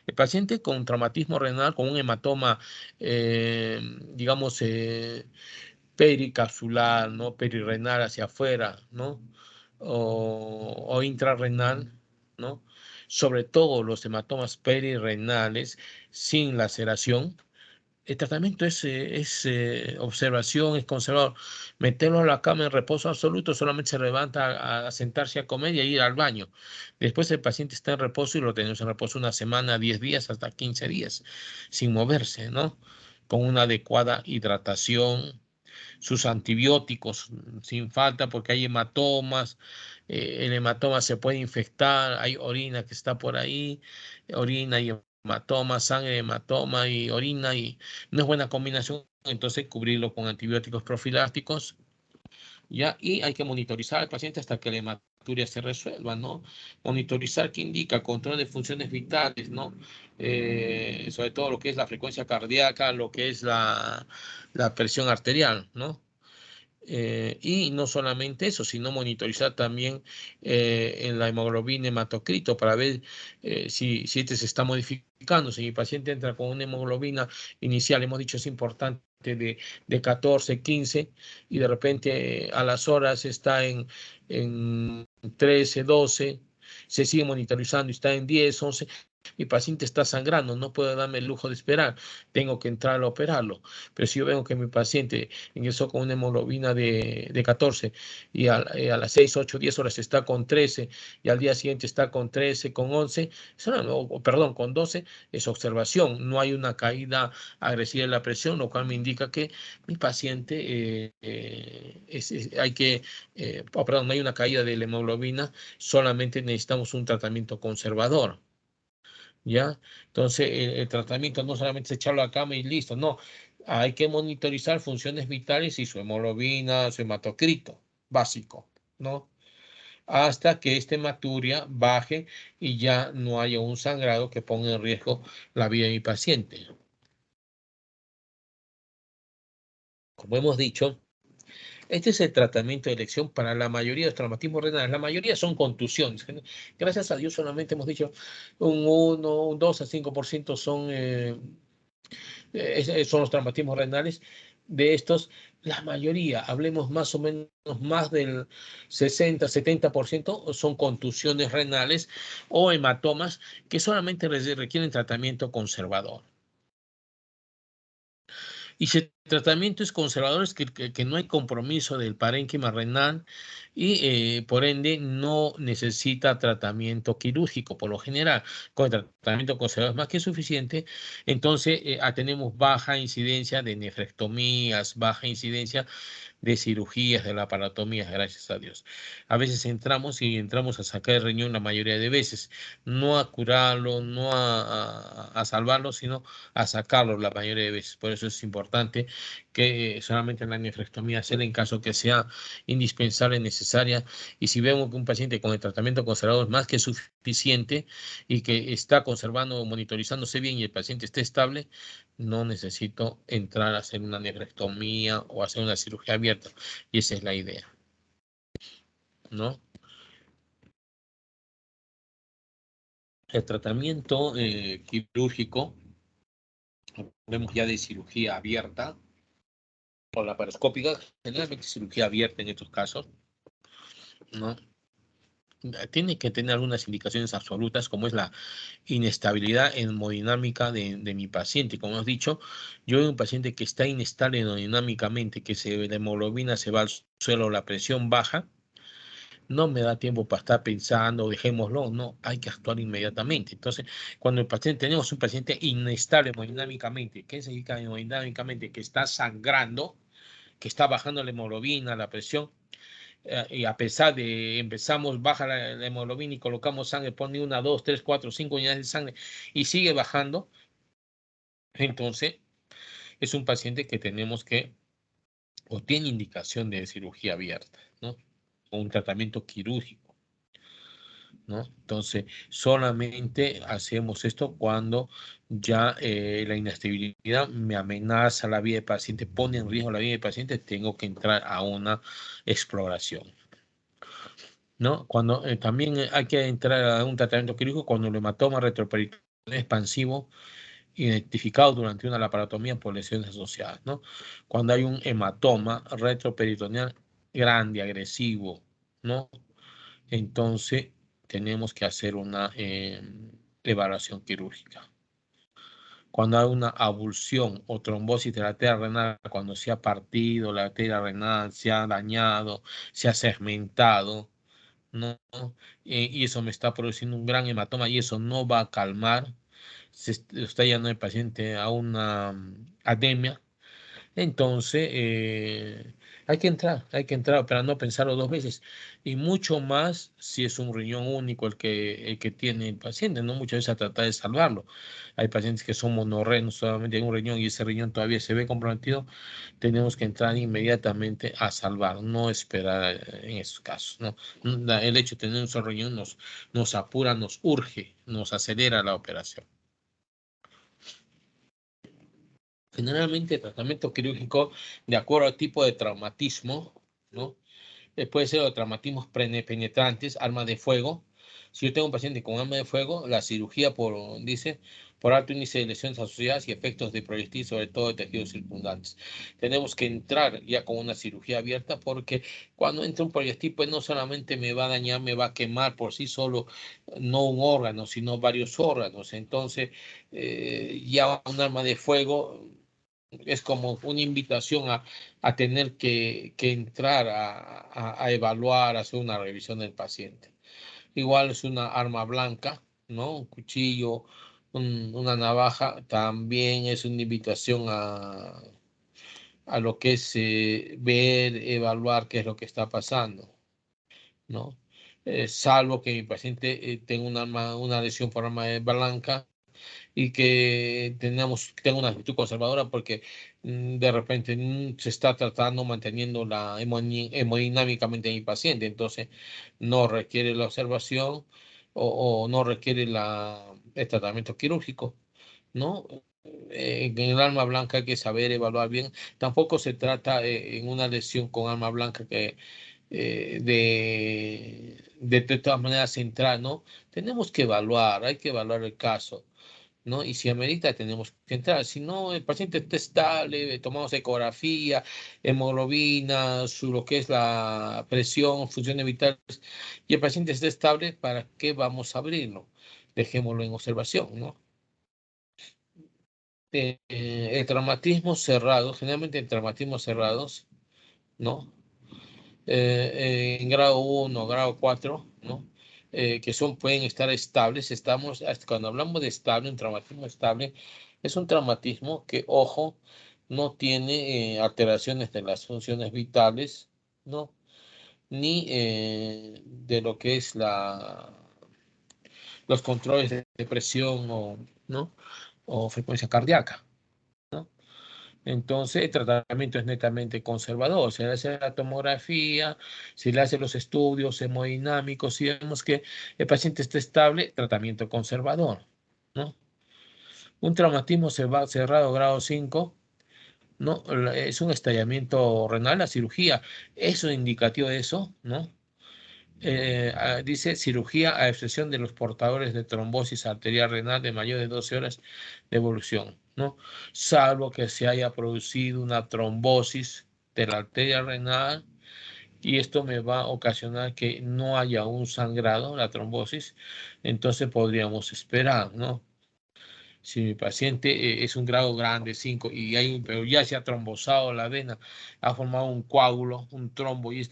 Speaker 1: El paciente con traumatismo renal, con un hematoma, digamos, pericapsular, ¿no? Perirrenal hacia afuera, ¿no? O intrarrenal, ¿no? Sobre todo los hematomas perirrenales sin laceración. El tratamiento es observación, es conservador. Meterlo a la cama en reposo absoluto, solamente se levanta a sentarse a comer y a ir al baño. Después el paciente está en reposo y lo tenemos en reposo una semana, 10 días, hasta 15 días, sin moverse, ¿no? Con una adecuada hidratación, sus antibióticos sin falta, porque hay hematomas, el hematoma se puede infectar, hay orina que está por ahí, orina y hematoma, sangre, hematoma y orina, y no es buena combinación, entonces cubrirlo con antibióticos profilácticos, ¿ya? Y hay que monitorizar al paciente hasta que la hematuria se resuelva, ¿no? Monitorizar que indica control de funciones vitales, ¿no? Sobre todo lo que es la frecuencia cardíaca, lo que es la presión arterial, ¿no? Y no solamente eso, sino monitorizar también en la hemoglobina hematocrito para ver si este se está modificando. Si mi paciente entra con una hemoglobina inicial, hemos dicho es importante, de 14, 15, y de repente a las horas está en 13, 12, se sigue monitorizando y está en 10, 11. Mi paciente está sangrando, no puedo darme el lujo de esperar, tengo que entrar a operarlo. Pero si yo veo que mi paciente ingresó con una hemoglobina de 14 y a las 6, 8, 10 horas está con 13 y al día siguiente está con 13, con 11, perdón, con 12, es observación. No hay una caída agresiva de la presión, lo cual me indica que mi paciente hay que, perdón, no hay una caída de la hemoglobina, solamente necesitamos un tratamiento conservador. ¿Ya? Entonces, el tratamiento no solamente es echarlo a cama y listo, no. Hay que monitorizar funciones vitales y su hemoglobina, su hematocrito, básico, ¿no? Hasta que esta hematuria baje y ya no haya un sangrado que ponga en riesgo la vida de mi paciente. Como hemos dicho, este es el tratamiento de elección para la mayoría de los traumatismos renales. La mayoría son contusiones. Gracias a Dios solamente hemos dicho un 1, un 2 a 5% son los traumatismos renales. De estos, la mayoría, hablemos más o menos más del 60-70% son contusiones renales o hematomas que solamente requieren tratamiento conservador. Y si el tratamiento es conservador, es que no hay compromiso del parénquima renal y por ende no necesita tratamiento quirúrgico por lo general. Con el tratamiento conservador es más que suficiente. Entonces tenemos baja incidencia de nefrectomías, baja incidencia de cirugías, de laparotomías, gracias a Dios. A veces entramos a sacar el riñón la mayoría de veces, no a curarlo, no a salvarlo, sino a sacarlo la mayoría de veces. Por eso es importante que solamente la nefrectomía hacerla en caso que sea indispensable, necesaria. Y si vemos que un paciente con el tratamiento conservador es más que suficiente y que está conservando o monitorizándose bien y el paciente esté estable, no necesito entrar a hacer una nefrectomía o hacer una cirugía abierta. Y esa es la idea, ¿no? El tratamiento quirúrgico, hablemos ya de cirugía abierta o laparoscópica, generalmente cirugía abierta en estos casos, ¿no? Tiene que tener algunas indicaciones absolutas, como es la inestabilidad hemodinámica de mi paciente. Como hemos dicho, yo veo un paciente que está inestable hemodinámicamente, que la hemoglobina se va al suelo, la presión baja, no me da tiempo para estar pensando, dejémoslo, no, hay que actuar inmediatamente. Entonces, cuando tenemos un paciente inestable hemodinámicamente, ¿qué significa hemodinámicamente? Que está sangrando, que está bajando la hemoglobina, la presión, y a pesar de empezamos, baja la hemoglobina y colocamos sangre, pone 1, 2, 3, 4, 5 unidades de sangre y sigue bajando, entonces es un paciente que tenemos que, o tiene indicación de cirugía abierta, ¿no? O un tratamiento quirúrgico, ¿no? Entonces, solamente hacemos esto cuando ya la inestabilidad me amenaza la vida del paciente, pone en riesgo la vida del paciente, tengo que entrar a una exploración, ¿no? Cuando también hay que entrar a un tratamiento quirúrgico cuando el hematoma retroperitoneal expansivo identificado durante una laparotomía por lesiones asociadas, ¿no? Cuando hay un hematoma retroperitoneal grande, agresivo, ¿no? Entonces tenemos que hacer una evaluación quirúrgica. Cuando hay una abulsión o trombosis de la arteria renal, cuando se ha partido la arteria renal, se ha dañado, se ha segmentado, ¿no? Y eso me está produciendo un gran hematoma y eso no va a calmar. Se está llevando el paciente a una anemia. Entonces, hay que entrar, pero no pensarlo dos veces. Y mucho más si es un riñón único el que tiene el paciente, ¿no? Muchas veces a tratar de salvarlo. Hay pacientes que son monorrenos, solamente hay un riñón y ese riñón todavía se ve comprometido. Tenemos que entrar inmediatamente a salvar, no esperar en esos casos, ¿no? El hecho de tener un solo riñón nos apura, nos urge, nos acelera la operación. Generalmente el tratamiento quirúrgico, de acuerdo al tipo de traumatismo, ¿no? Puede ser los traumatismos penetrantes, armas de fuego. Si yo tengo un paciente con arma de fuego, la cirugía dice, por alto índice de lesiones asociadas y efectos de proyectil, sobre todo de tejidos circundantes. Tenemos que entrar ya con una cirugía abierta porque cuando entra un proyectil, pues no solamente me va a dañar, me va a quemar por sí solo, no un órgano, sino varios órganos. Entonces, ya un arma de fuego es como una invitación a tener que entrar a evaluar, a hacer una revisión del paciente. Igual es una arma blanca, ¿no? Un cuchillo, una navaja, también es una invitación a lo que es ver, evaluar qué es lo que está pasando, ¿no? Salvo que mi paciente tenga una lesión por arma blanca, y que tenga una actitud conservadora porque de repente se está tratando, manteniendo la hemodinámicamente en el paciente, entonces no requiere la observación o no requiere el tratamiento quirúrgico, ¿no? En el arma blanca hay que saber evaluar bien. Tampoco se trata en una lesión con arma blanca que de todas maneras central, ¿no? Tenemos que evaluar, hay que evaluar el caso, ¿no? Y si amerita, tenemos que entrar. Si no, el paciente está estable, tomamos ecografía, hemoglobina, lo que es la presión, funciones vitales, y el paciente está estable, ¿para qué vamos a abrirlo? Dejémoslo en observación, ¿no? El traumatismo cerrado, generalmente en traumatismos cerrados, ¿no? En grado 1, grado 4, ¿no? Que pueden estar estables. Cuando hablamos de estable, un traumatismo estable, es un traumatismo que, ojo, no tiene alteraciones de las funciones vitales, ¿no? Ni de lo que es los controles de presión ¿no? O frecuencia cardíaca, ¿no? Entonces, el tratamiento es netamente conservador. Se le hace la tomografía, se le hacen los estudios hemodinámicos, y vemos que el paciente está estable, tratamiento conservador, ¿no? Un traumatismo cerrado grado 5, ¿no? Es un estallamiento renal, la cirugía. ¿Es un indicativo de eso? ¿No? Dice cirugía a excepción de los portadores de trombosis arterial renal de mayor de 12 horas de evolución, ¿no? Salvo que se haya producido una trombosis de la arteria renal y esto me va a ocasionar que no haya un sangrado, la trombosis, entonces podríamos esperar, ¿no? Si mi paciente es un grado grande, 5, pero ya se ha trombosado la vena, ha formado un coágulo, un trombo, y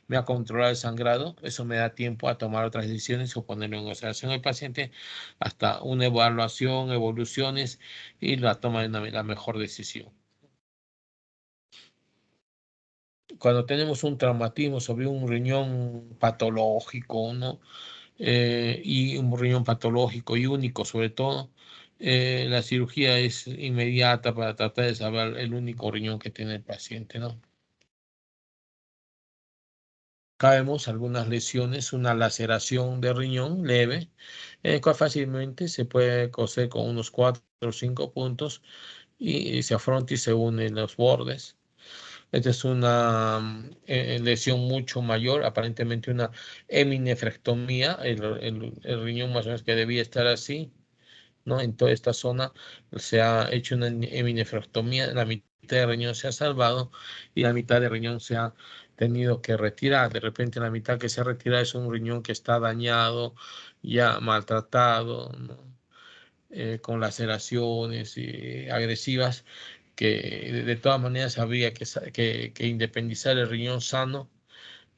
Speaker 1: me ha controlado el sangrado, eso me da tiempo a tomar otras decisiones o ponerlo en observación al paciente hasta una evaluación, evoluciones y la toma de la mejor decisión. Cuando tenemos un traumatismo sobre un riñón patológico, ¿no? Y un riñón patológico y único sobre todo, la cirugía es inmediata para tratar de salvar el único riñón que tiene el paciente, ¿no? Acá vemos algunas lesiones, una laceración de riñón leve, en el cual fácilmente se puede coser con unos 4 o 5 puntos y se afronta y se unen los bordes. Esta es una lesión mucho mayor, aparentemente una heminefrectomía, el riñón más o menos que debía estar así, ¿no? En toda esta zona se ha hecho una heminefrectomía, la mitad del riñón se ha salvado y la mitad del riñón se ha tenido que retirar. De repente la mitad que se ha retirado es un riñón que está dañado, ya maltratado, ¿no? Con laceraciones agresivas, que de todas maneras habría que independizar el riñón sano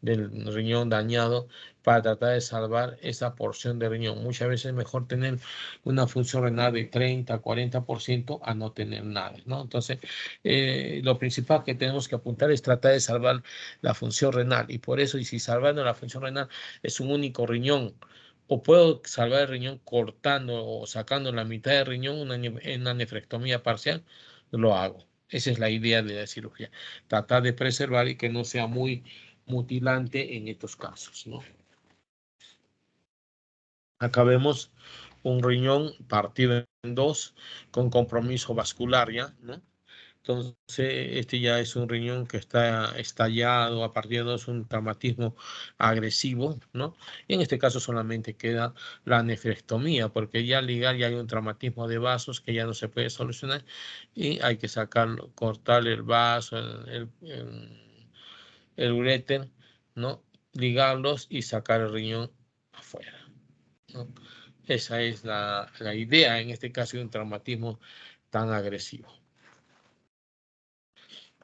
Speaker 1: del riñón dañado para tratar de salvar esa porción de riñón. Muchas veces es mejor tener una función renal de 30-40% a no tener nada, ¿no? Entonces, lo principal que tenemos que apuntar es tratar de salvar la función renal, y por eso, y si salvando la función renal es un único riñón, o puedo salvar el riñón cortando o sacando la mitad del riñón en una nefrectomía parcial, lo hago. Esa es la idea de la cirugía, tratar de preservar y que no sea muy mutilante en estos casos, ¿no? Acá vemos un riñón partido en dos con compromiso vascular, ¿ya? ¿No? Entonces, este ya es un riñón que está estallado, a partir de dos, un traumatismo agresivo, ¿no? Y en este caso solamente queda la nefrectomía, porque ya al ligar ya hay un traumatismo de vasos que ya no se puede solucionar y hay que sacarlo, cortar el vaso, el uréter, ¿no? Ligarlos y sacar el riñón afuera, ¿no? Esa es la idea en este caso de un traumatismo tan agresivo.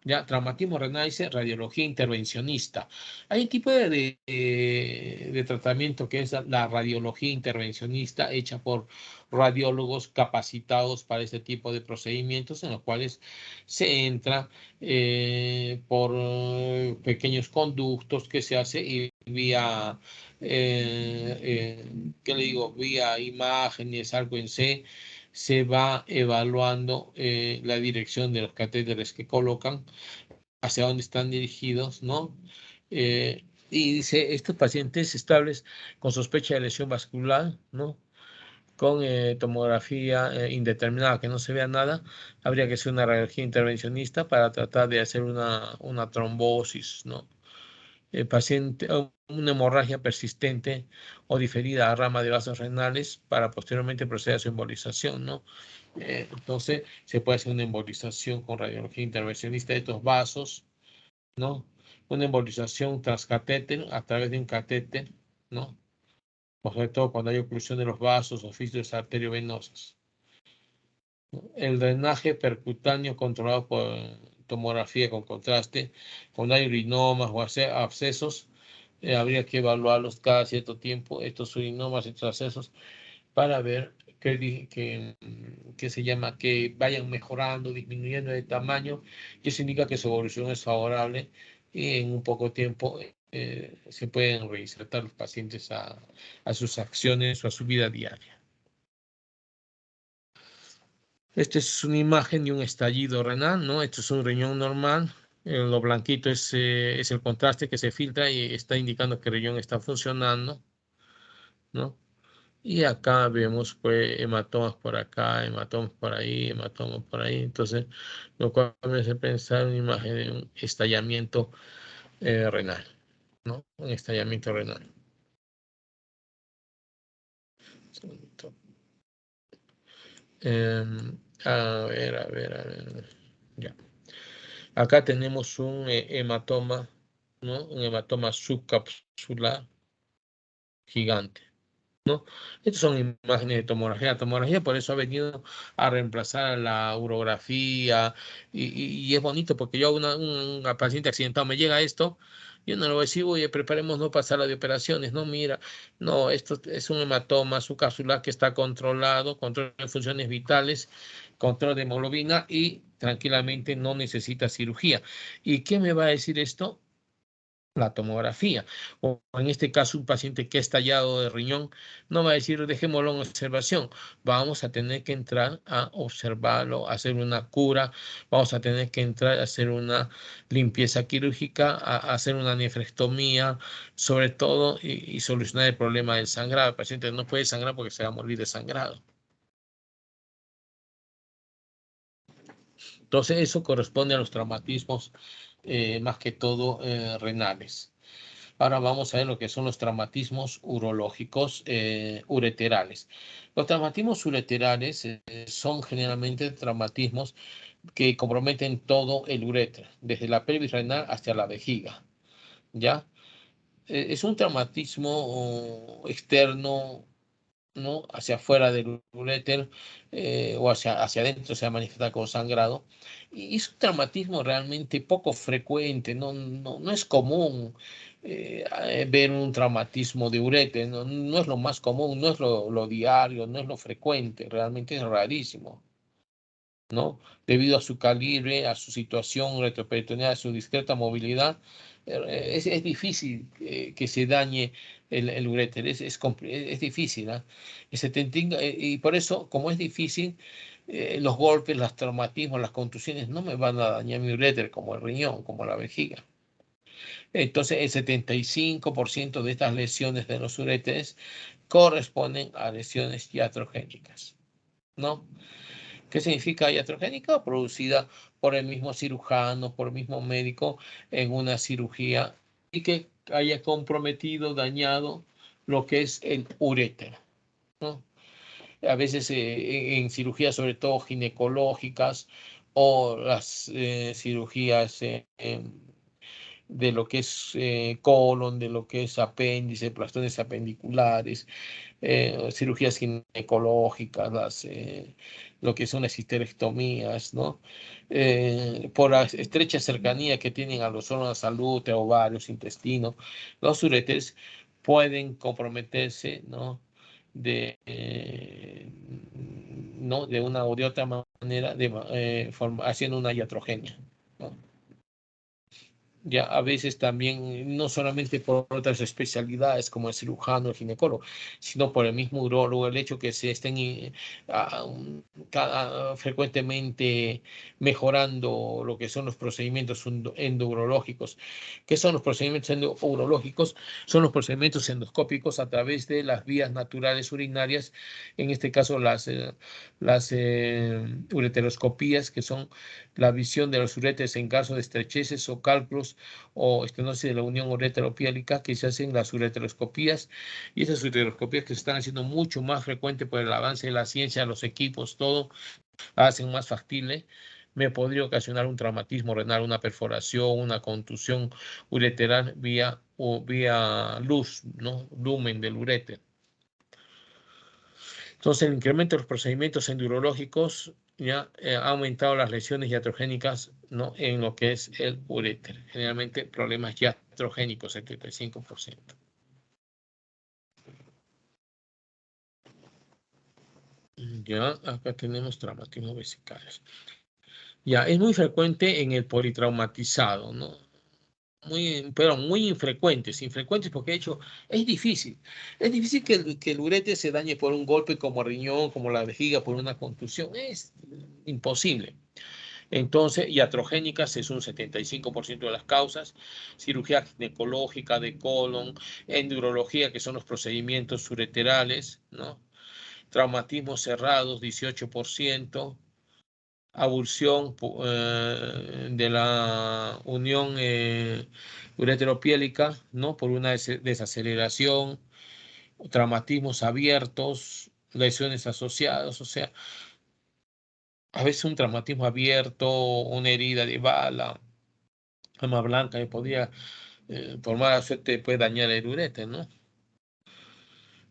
Speaker 1: Ya, traumatismo renal dice radiología intervencionista. Hay un tipo de tratamiento que es la radiología intervencionista hecha por radiólogos capacitados para este tipo de procedimientos, en los cuales se entra por pequeños conductos que se hace y vía, ¿qué le digo? Vía imágenes, algo en C, se va evaluando la dirección de los catéteres que colocan, hacia dónde están dirigidos, ¿no? Y dice, estos pacientes estables con sospecha de lesión vascular, ¿no? Con tomografía indeterminada, que no se vea nada, habría que hacer una radiología intervencionista para tratar de hacer una trombosis, ¿no? El paciente, una hemorragia persistente o diferida a rama de vasos renales para posteriormente proceder a su embolización, ¿no? Entonces, se puede hacer una embolización con radiología intervencionista de estos vasos, ¿no? Una embolización transcatéter a través de un catéter, ¿no? Sobre todo cuando hay oclusión de los vasos o fisuras arteriovenosas. El drenaje percutáneo controlado por tomografía con contraste, cuando hay urinomas o abscesos, habría que evaluarlos cada cierto tiempo, estos urinomas, estos abscesos, para ver que se llama, que vayan mejorando, disminuyendo de tamaño, y eso indica que su evolución es favorable y en un poco tiempo se pueden reinsertar los pacientes a sus acciones o a su vida diaria. Esta es una imagen de un estallido renal, ¿no? Esto es un riñón normal. Lo blanquito es el contraste que se filtra y está indicando que el riñón está funcionando, ¿no? Y acá vemos pues hematomas por acá, hematomas por ahí, hematomas por ahí. Entonces, lo cual me hace pensar en una imagen de un estallamiento renal, ¿no? Un estallamiento renal. A ver. Ya. Acá tenemos un hematoma, ¿no? Un hematoma subcapsular gigante, ¿no? Estas son imágenes de tomografía. La tomografía por eso ha venido a reemplazar a la urografía y es bonito porque yo a una paciente accidentada me llega esto, yo no le voy a decir, oye, preparemos no pasar la de operaciones, no, mira, no, esto es un hematoma subcapsular que está controlado, control de funciones vitales, control de hemoglobina y tranquilamente no necesita cirugía. ¿Y qué me va a decir esto? la tomografía. O en este caso, un paciente que es tallado de riñón no va a decir dejémoslo en observación. Vamos a tener que entrar a observarlo, a hacer una cura, vamos a tener que entrar a hacer una limpieza quirúrgica, a hacer una nefrectomía, sobre todo, y solucionar el problema del sangrado. El paciente no puede sangrar porque se va a morir de sangrado. Entonces, eso corresponde a los traumatismos, más que todo renales. Ahora vamos a ver lo que son los traumatismos urológicos ureterales. Los traumatismos ureterales son generalmente traumatismos que comprometen todo el ureter, desde la pelvis renal hasta la vejiga, ¿ya? Es un traumatismo externo, ¿no? Hacia afuera del uréter o hacia adentro se va a manifestar como sangrado. Y es un traumatismo realmente poco frecuente, no es común ver un traumatismo de uréter, no es lo más común, no es lo diario, no es lo frecuente, realmente es rarísimo, ¿no? Debido a su calibre, a su situación retroperitoneal, a su discreta movilidad, es difícil que se dañe el uréter, es difícil, ¿eh? Y por eso, como es difícil, los golpes, los traumatismos, las contusiones no me van a dañar mi uréter como el riñón, como la vejiga. Entonces, el 75% de estas lesiones de los uréteres corresponden a lesiones iatrogénicas, ¿no? ¿Qué significa iatrogénica? Producida por el mismo cirujano, por el mismo médico en una cirugía y que haya comprometido, dañado lo que es el uréter, ¿no? A veces en cirugías, sobre todo ginecológicas, o las cirugías de lo que es colon, de lo que es apéndice, plastones apendiculares, cirugías ginecológicas, lo que son las histerectomías, ¿no? Por la estrecha cercanía que tienen a los órganos de salud, ovarios, intestino, los uréteres pueden comprometerse, ¿no? ¿No? De una o de otra manera, haciendo una iatrogenia, ¿no? Ya a veces también, no solamente por otras especialidades como el cirujano, el ginecólogo, sino por el mismo urólogo, el hecho que se estén frecuentemente mejorando lo que son los procedimientos endourológicos. ¿Qué son los procedimientos endourológicos? Son los procedimientos endoscópicos a través de las vías naturales urinarias, en este caso las ureteroscopías, que son la visión de los uréteres en caso de estrecheces o cálculos o estenosis de la unión ureteropiálica, que se hacen las ureteroscopías, y esas ureteroscopías que se están haciendo mucho más frecuente por el avance de la ciencia, los equipos, todo, hacen más factible. Me podría ocasionar un traumatismo renal, una perforación, una contusión ureteral vía luz, ¿no? Lumen del uréter. Entonces, el incremento de los procedimientos endurológicos ya ha aumentado las lesiones iatrogénicas, ¿no? En lo que es el uréter. Generalmente problemas iatrogénicos, 75%. Ya, acá tenemos traumatismos vesicales. Ya, es muy frecuente en el politraumatizado, ¿no? Pero muy infrecuentes porque de hecho es difícil. Es difícil que el uréter se dañe por un golpe como riñón, como la vejiga, por una contusión. Es imposible. Entonces, iatrogénicas es un 75% de las causas, cirugía ginecológica de colon, endurología, que son los procedimientos ureterales, ¿no? Traumatismos cerrados, 18%, abulsión de la unión ureteropiélica, ¿no? Por una desaceleración, traumatismos abiertos, lesiones asociadas, o sea, a veces un traumatismo abierto, una herida de bala, arma blanca que podría, por mala suerte, puede dañar el uréter, ¿no?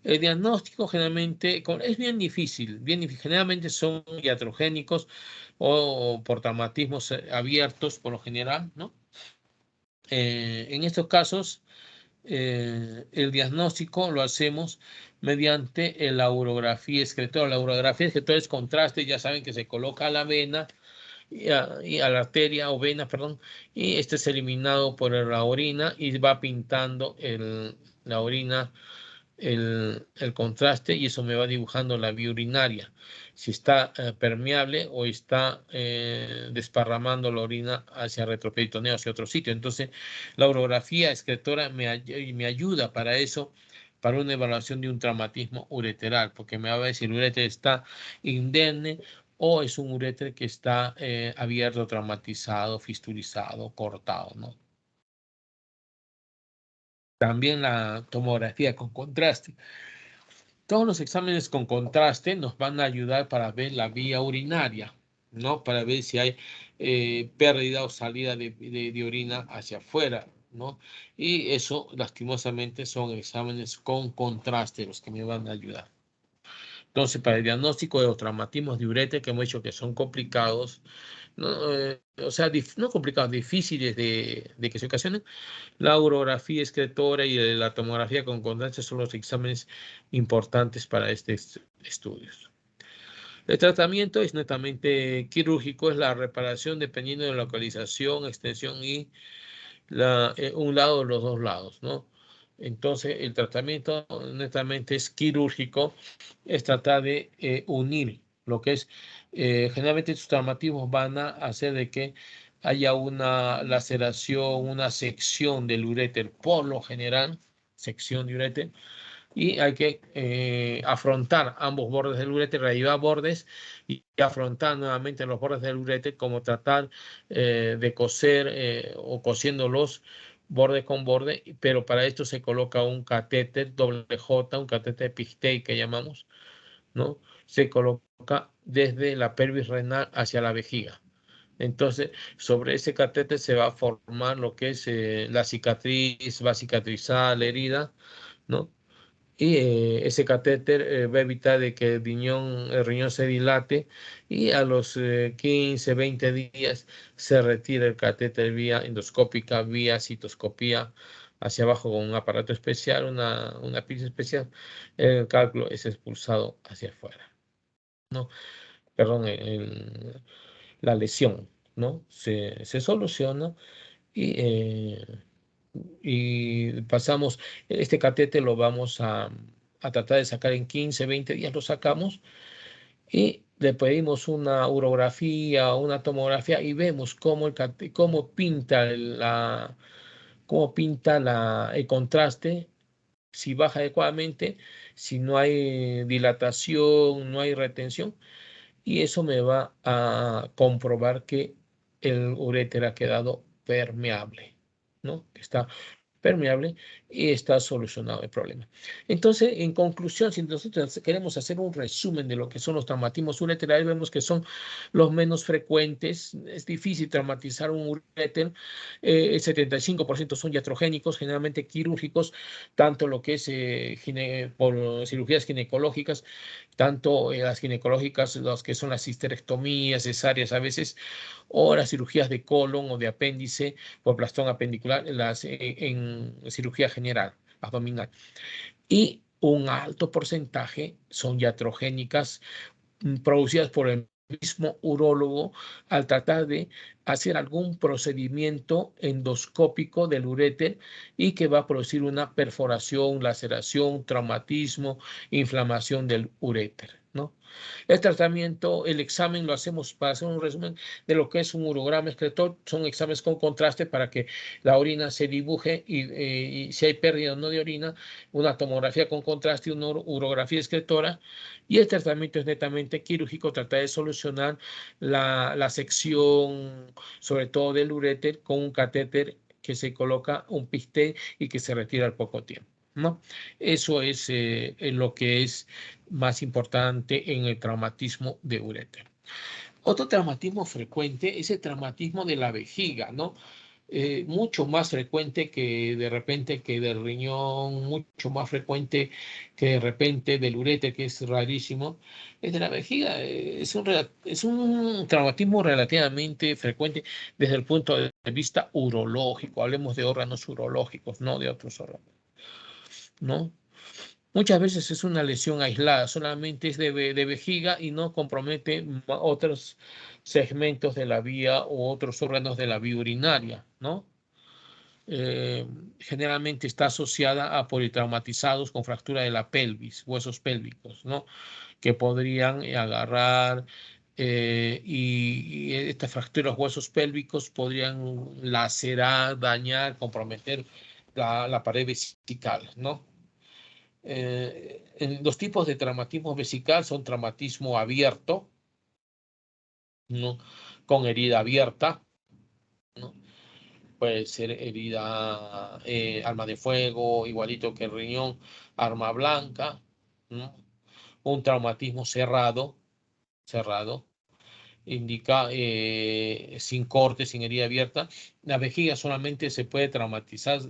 Speaker 1: El diagnóstico generalmente es bien difícil, generalmente son iatrogénicos o por traumatismos abiertos por lo general, ¿no? En estos casos, el diagnóstico lo hacemos mediante la urografía excretora. La urografía excretora es contraste, ya saben que se coloca a la vena y a la arteria o vena, perdón, y este es eliminado por la orina y va pintando la orina el contraste y eso me va dibujando la vía urinaria. Si está permeable o está desparramando la orina hacia retroperitoneo, hacia otro sitio. Entonces, la urografía excretora me ayuda para eso, para una evaluación de un traumatismo ureteral, porque me va a ver si el uréter está indemne o es un uréter que está abierto, traumatizado, fistulizado, cortado, ¿no? También la tomografía con contraste. Todos los exámenes con contraste nos van a ayudar para ver la vía urinaria, ¿no? Para ver si hay pérdida o salida de orina hacia afuera, ¿no? Y eso, lastimosamente, son exámenes con contraste los que me van a ayudar. Entonces, para el diagnóstico de los traumatismos de ureter, que hemos dicho que son complicados, ¿no? O sea, no complicados, difíciles de que se ocasionen, la urografía excretora y la tomografía con contraste son los exámenes importantes para estos estudios. El tratamiento es netamente quirúrgico, es la reparación dependiendo de la localización, extensión y un lado o los dos lados, ¿no? Entonces, el tratamiento netamente es quirúrgico, es tratar de unir lo que es, generalmente estos traumatismos van a hacer de que haya una laceración, una sección del uréter, por lo general, sección de uréter, y hay que afrontar ambos bordes del uréter, reavivar bordes y afrontar nuevamente los bordes del uréter, como tratar de coser o cosiéndolos borde con borde, pero para esto se coloca un catéter doble J, un catéter Pictet que llamamos, ¿no? Se coloca desde la pelvis renal hacia la vejiga. Entonces, sobre ese catéter se va a formar lo que es la cicatriz, va a cicatrizar la herida, ¿no? Y ese catéter va a evitar de que el riñón se dilate y a los 15, 20 días se retira el catéter vía endoscópica, vía citoscopía hacia abajo con un aparato especial, una pinza especial. El cálculo es expulsado hacia afuera, ¿no? Perdón, la lesión, ¿no? Se soluciona y y pasamos, este catete lo vamos a tratar de sacar en 15, 20 días, lo sacamos y le pedimos una urografía, una tomografía y vemos cómo pinta el contraste, si baja adecuadamente, si no hay dilatación, no hay retención, y eso me va a comprobar que el uréter ha quedado permeable, ¿no? Que está permeable y está solucionado el problema. Entonces, en conclusión, si nosotros queremos hacer un resumen de lo que son los traumatismos ureterales, vemos que son los menos frecuentes. Es difícil traumatizar un uréter. El 75% son iatrogénicos, generalmente quirúrgicos, tanto lo que es por cirugías ginecológicas, tanto las ginecológicas, los que son las histerectomías, cesáreas a veces, o las cirugías de colon o de apéndice por plastón apendicular en cirugía general, abdominal. Y un alto porcentaje son iatrogénicas producidas por el mismo urólogo al tratar de hacer algún procedimiento endoscópico del uréter y que va a producir una perforación, laceración, traumatismo, inflamación del uréter, ¿no? El tratamiento, el examen lo hacemos para hacer un resumen de lo que es un urograma excretor. Son exámenes con contraste para que la orina se dibuje y si hay pérdida o no de orina, una tomografía con contraste y una urografía excretora. Y el tratamiento es netamente quirúrgico, tratar de solucionar la sección, sobre todo del uréter, con un catéter que se coloca un Pictet y que se retira al poco tiempo, ¿no? Eso es lo que es más importante en el traumatismo de uréter. Otro traumatismo frecuente es el traumatismo de la vejiga, ¿no? Mucho más frecuente que de repente que del riñón, mucho más frecuente que de repente del uréter, que es rarísimo. El de la vejiga es un traumatismo relativamente frecuente desde el punto de vista urológico. Hablemos de órganos urológicos, no de otros órganos, ¿no? Muchas veces es una lesión aislada, solamente es de vejiga y no compromete segmentos de la vía u otros órganos de la vía urinaria, ¿no? Generalmente está asociada a politraumatizados con fractura de la pelvis, huesos pélvicos, ¿no? Que podrían agarrar y estas fracturas huesos pélvicos podrían lacerar, dañar, comprometer la pared vesical, ¿no? Los tipos de traumatismo vesical son traumatismo abierto, ¿no? Con herida abierta, ¿no? Puede ser herida, arma de fuego, igualito que el riñón, arma blanca, ¿no? Un traumatismo cerrado, indica sin corte, sin herida abierta. La vejiga solamente se puede traumatizar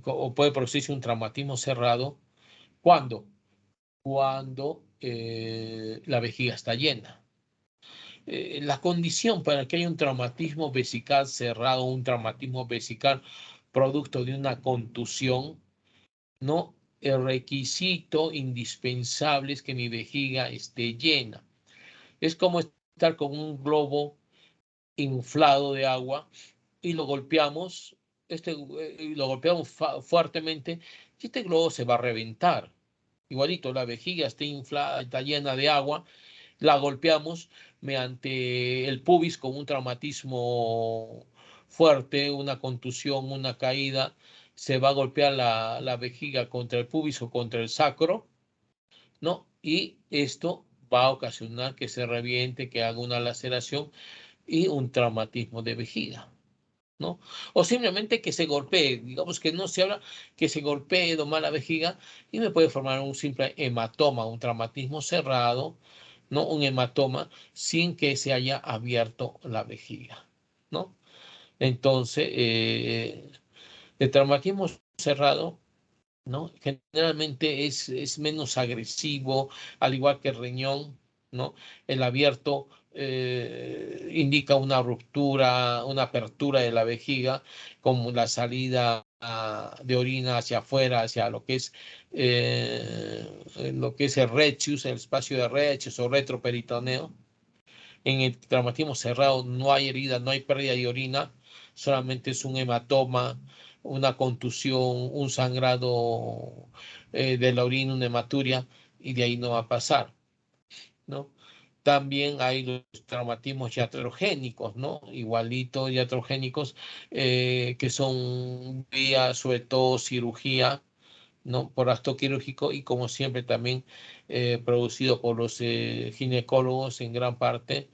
Speaker 1: o puede producirse un traumatismo cerrado. ¿Cuándo? Cuando la vejiga está llena. La condición para que haya un traumatismo vesical cerrado, un traumatismo vesical producto de una contusión, ¿no? El requisito indispensable es que mi vejiga esté llena. Es como estar con un globo inflado de agua y lo golpeamos, fuertemente y este globo se va a reventar. Igualito, la vejiga está inflada, está llena de agua, la golpeamos mediante el pubis con un traumatismo fuerte, una contusión, una caída, se va a golpear la vejiga contra el pubis o contra el sacro, ¿no? Y esto va a ocasionar que se reviente, que haga una laceración y un traumatismo de vejiga, ¿no? O simplemente que se golpee, digamos que no se habla, que se golpee, domar la vejiga y me puede formar un simple hematoma, un traumatismo cerrado, ¿no? Un hematoma sin que se haya abierto la vejiga, ¿no? Entonces, el traumatismo cerrado, ¿no? Generalmente es menos agresivo, al igual que el riñón, ¿no? El abierto indica una ruptura, una apertura de la vejiga, como la salida de orina hacia afuera, hacia lo que es el rectus, el espacio de rectus o retroperitoneo. En el traumatismo cerrado no hay herida, no hay pérdida de orina, solamente es un hematoma, una contusión, un sangrado de la orina, una hematuria, y de ahí no va a pasar, ¿no? También hay los traumatismos iatrogénicos, ¿no? Igualitos iatrogénicos, que son vía, sobre todo, cirugía, ¿no? Por acto quirúrgico y como siempre también producido por los ginecólogos en gran parte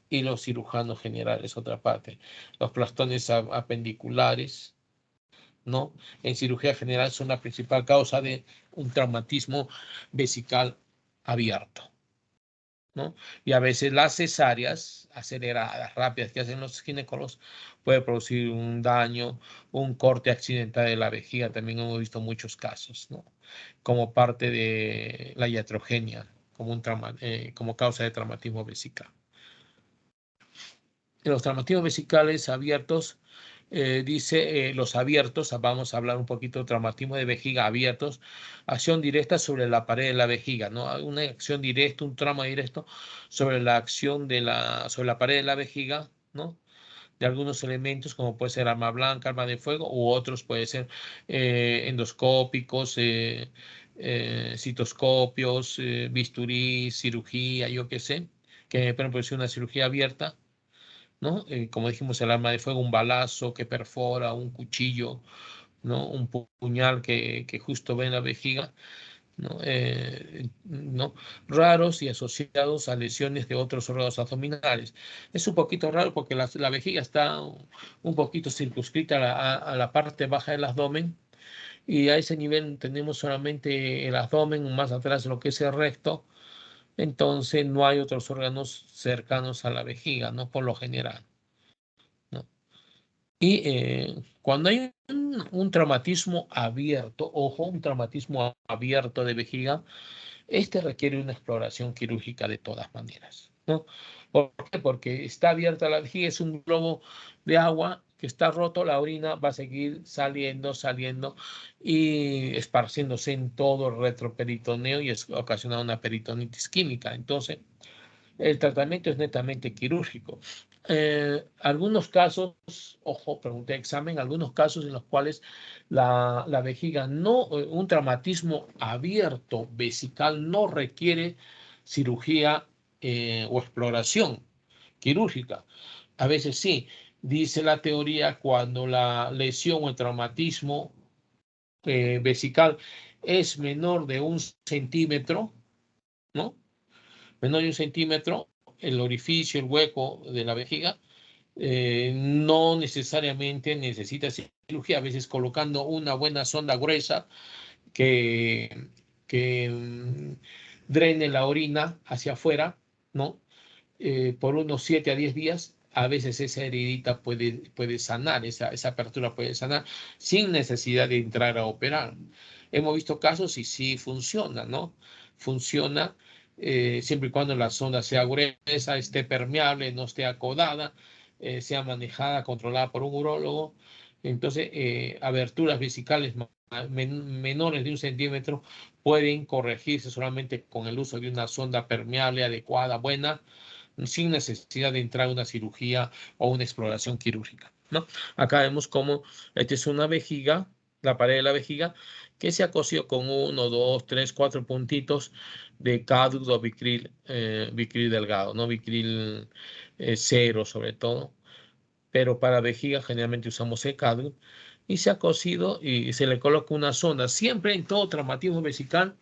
Speaker 1: y los cirujanos generales, otra parte. Los plastones apendiculares, ¿no? En cirugía general son la principal causa de un traumatismo vesical abierto, ¿no? Y a veces las cesáreas aceleradas, rápidas que hacen los ginecólogos puede producir un daño, un corte accidental de la vejiga. También hemos visto muchos casos, ¿no? Como parte de la iatrogenia, como causa de traumatismo vesical. En los traumatismos vesicales abiertos, dice los abiertos, vamos a hablar un poquito de traumatismo de vejiga abiertos, acción directa sobre la pared de la vejiga, ¿no? Una acción directa, un trauma directo sobre la acción sobre la pared de la vejiga, ¿no? De algunos elementos como puede ser arma blanca, arma de fuego, u otros puede ser endoscópicos, citoscopios, bisturí, cirugía, yo qué sé, que pueden producir una cirugía abierta, ¿no? Como dijimos, el arma de fuego, un balazo que perfora, un cuchillo, ¿no? Un puñal que justo ve en la vejiga, ¿no? ¿No? Raros y asociados a lesiones de otros órganos abdominales. Es un poquito raro porque la vejiga está un poquito circunscrita a la parte baja del abdomen y a ese nivel tenemos solamente el abdomen, más atrás lo que es el recto. Entonces no hay otros órganos cercanos a la vejiga, ¿no? Por lo general, ¿no? Y cuando hay un traumatismo abierto, ojo, un traumatismo abierto de vejiga, este requiere una exploración quirúrgica de todas maneras, ¿no? ¿Por qué? Porque está abierta la vejiga, es un globo de agua que está roto, la orina va a seguir saliendo y esparciéndose en todo el retroperitoneo y es ocasionar una peritonitis química. Entonces, el tratamiento es netamente quirúrgico. Algunos casos, ojo, pregunté examen, algunos casos en los cuales la vejiga no, un traumatismo abierto vesical no requiere cirugía o exploración quirúrgica. A veces sí, dice la teoría, cuando la lesión o el traumatismo vesical es menor de 1 centímetro, ¿no? Menor de 1 centímetro, el orificio, el hueco de la vejiga, no necesariamente necesita cirugía. A veces colocando una buena sonda gruesa que drene la orina hacia afuera, ¿no? Por unos 7 a 10 días, a veces esa heridita puede sanar, esa apertura puede sanar sin necesidad de entrar a operar. Hemos visto casos y sí funciona, ¿no? Funciona siempre y cuando la sonda sea gruesa, esté permeable, no esté acodada, sea manejada, controlada por un urólogo. Entonces, aberturas vesicales menores de 1 centímetro pueden corregirse solamente con el uso de una sonda permeable adecuada, buena, sin necesidad de entrar a una cirugía o una exploración quirúrgica, ¿no? Acá vemos cómo esta es una vejiga, la pared de la vejiga, que se ha cosido con 1, 2, 3, 4 puntitos de cádudo vicril, vicril delgado, ¿no? Vicril cero sobre todo, pero para vejiga generalmente usamos cádudo, y se ha cosido y se le coloca una sonda, siempre en todo traumatismo vesical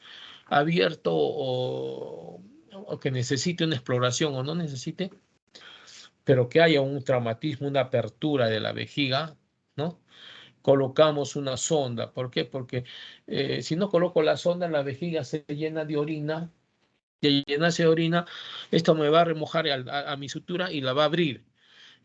Speaker 1: abierto o que necesite una exploración o no necesite, pero que haya un traumatismo, una apertura de la vejiga, ¿no? Colocamos una sonda. ¿Por qué? Porque si no coloco la sonda, la vejiga se llena de orina, y al llenarse de orina, esto me va a remojar a mi sutura y la va a abrir.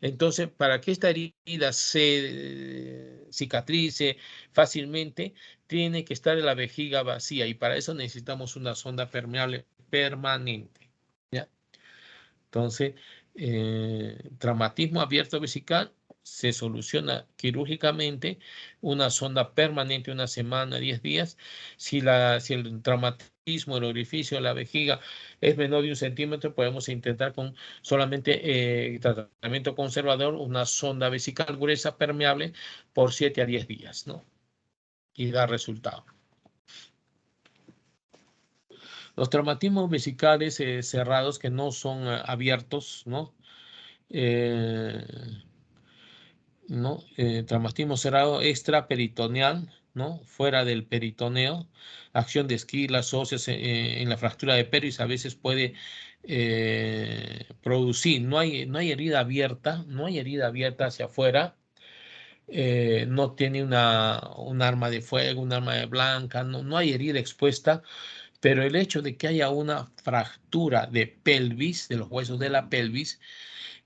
Speaker 1: Entonces, para que esta herida se cicatrice fácilmente, tiene que estar en la vejiga vacía, y para eso necesitamos una sonda permeable permanente, ¿ya? Entonces, traumatismo abierto vesical se soluciona quirúrgicamente, una sonda permanente 1 semana, 10 días. Si el traumatismo, el orificio de la vejiga es menor de 1 centímetro, podemos intentar con solamente tratamiento conservador, una sonda vesical gruesa permeable por 7 a 10 días, ¿no? Y da resultado. Los traumatismos vesicales cerrados que no son abiertos, ¿no? ¿No? Traumatismo cerrado extraperitoneal, ¿no? Fuera del peritoneo, acción de esquilas óseas en la fractura de pelvis a veces puede producir, no hay herida abierta, no hay herida abierta hacia afuera, no tiene un arma de fuego, un arma de blanca, no hay herida expuesta, pero el hecho de que haya una fractura de pelvis, de los huesos de la pelvis,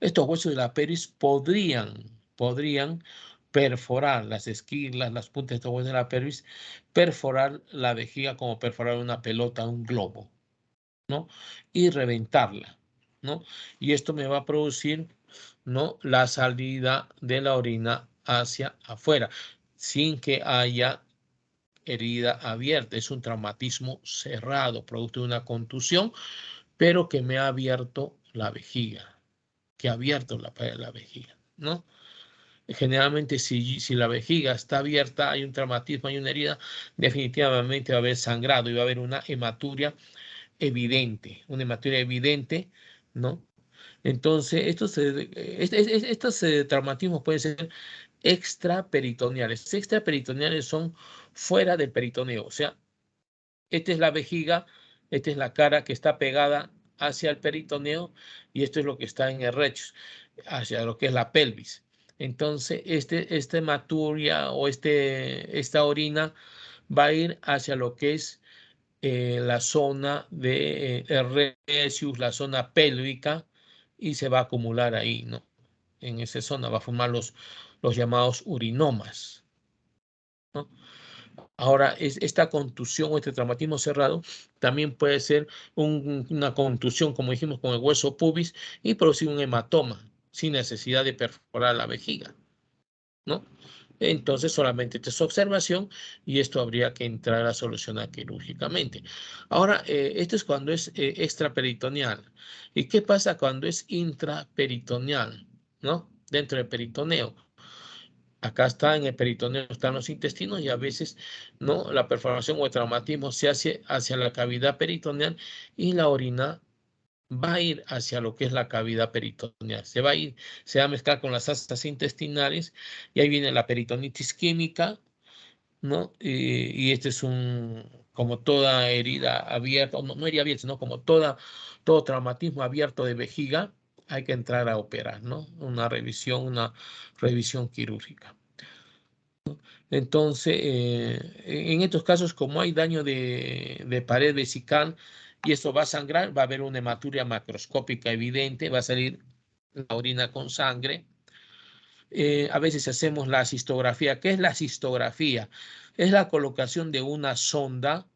Speaker 1: estos huesos de la pelvis podrían perforar las esquilas, las puntas de estos huesos de la pelvis, perforar la vejiga como perforar una pelota, un globo, ¿no? Y reventarla, ¿no? Y esto me va a producir, ¿no?, la salida de la orina hacia afuera, sin que haya herida abierta. Es un traumatismo cerrado, producto de una contusión, pero que me ha abierto la vejiga, que ha abierto la pared de la vejiga, ¿no? Generalmente si la vejiga está abierta, hay un traumatismo, hay una herida, definitivamente va a haber sangrado y va a haber una hematuria evidente, ¿no? Entonces, estos traumatismos pueden ser extraperitoneales. Extraperitoneales son fuera del peritoneo, o sea, esta es la vejiga, esta es la cara que está pegada hacia el peritoneo, y esto es lo que está en el rectus, hacia lo que es la pelvis. Entonces, esta hematuria o esta orina va a ir hacia lo que es la zona de recius, la zona pélvica, y se va a acumular ahí, ¿no? En esa zona va a formar los llamados urinomas, ¿no? Ahora, esta contusión o este traumatismo cerrado también puede ser una contusión, como dijimos, con el hueso pubis, y producir un hematoma sin necesidad de perforar la vejiga, ¿no? Entonces solamente esta es observación y esto habría que entrar a solucionar quirúrgicamente. Ahora, esto es cuando es extraperitoneal. ¿Y qué pasa cuando es intraperitoneal? ¿No? Dentro del peritoneo. Acá está en el peritoneo, están los intestinos y a veces no, la perforación o el traumatismo se hace hacia la cavidad peritoneal y la orina va a ir hacia lo que es la cavidad peritoneal. Se va a ir, se va a mezclar con las asas intestinales y ahí viene la peritonitis química, ¿no? Y este es como toda herida abierta, no herida abierta, sino como todo traumatismo abierto de vejiga, hay que entrar a operar, ¿no? Una revisión quirúrgica. Entonces, en estos casos, como hay daño de pared vesical y esto va a sangrar, va a haber una hematuria macroscópica evidente, va a salir la orina con sangre. A veces hacemos la cistografía. ¿Qué es la cistografía? Es la colocación de una sonda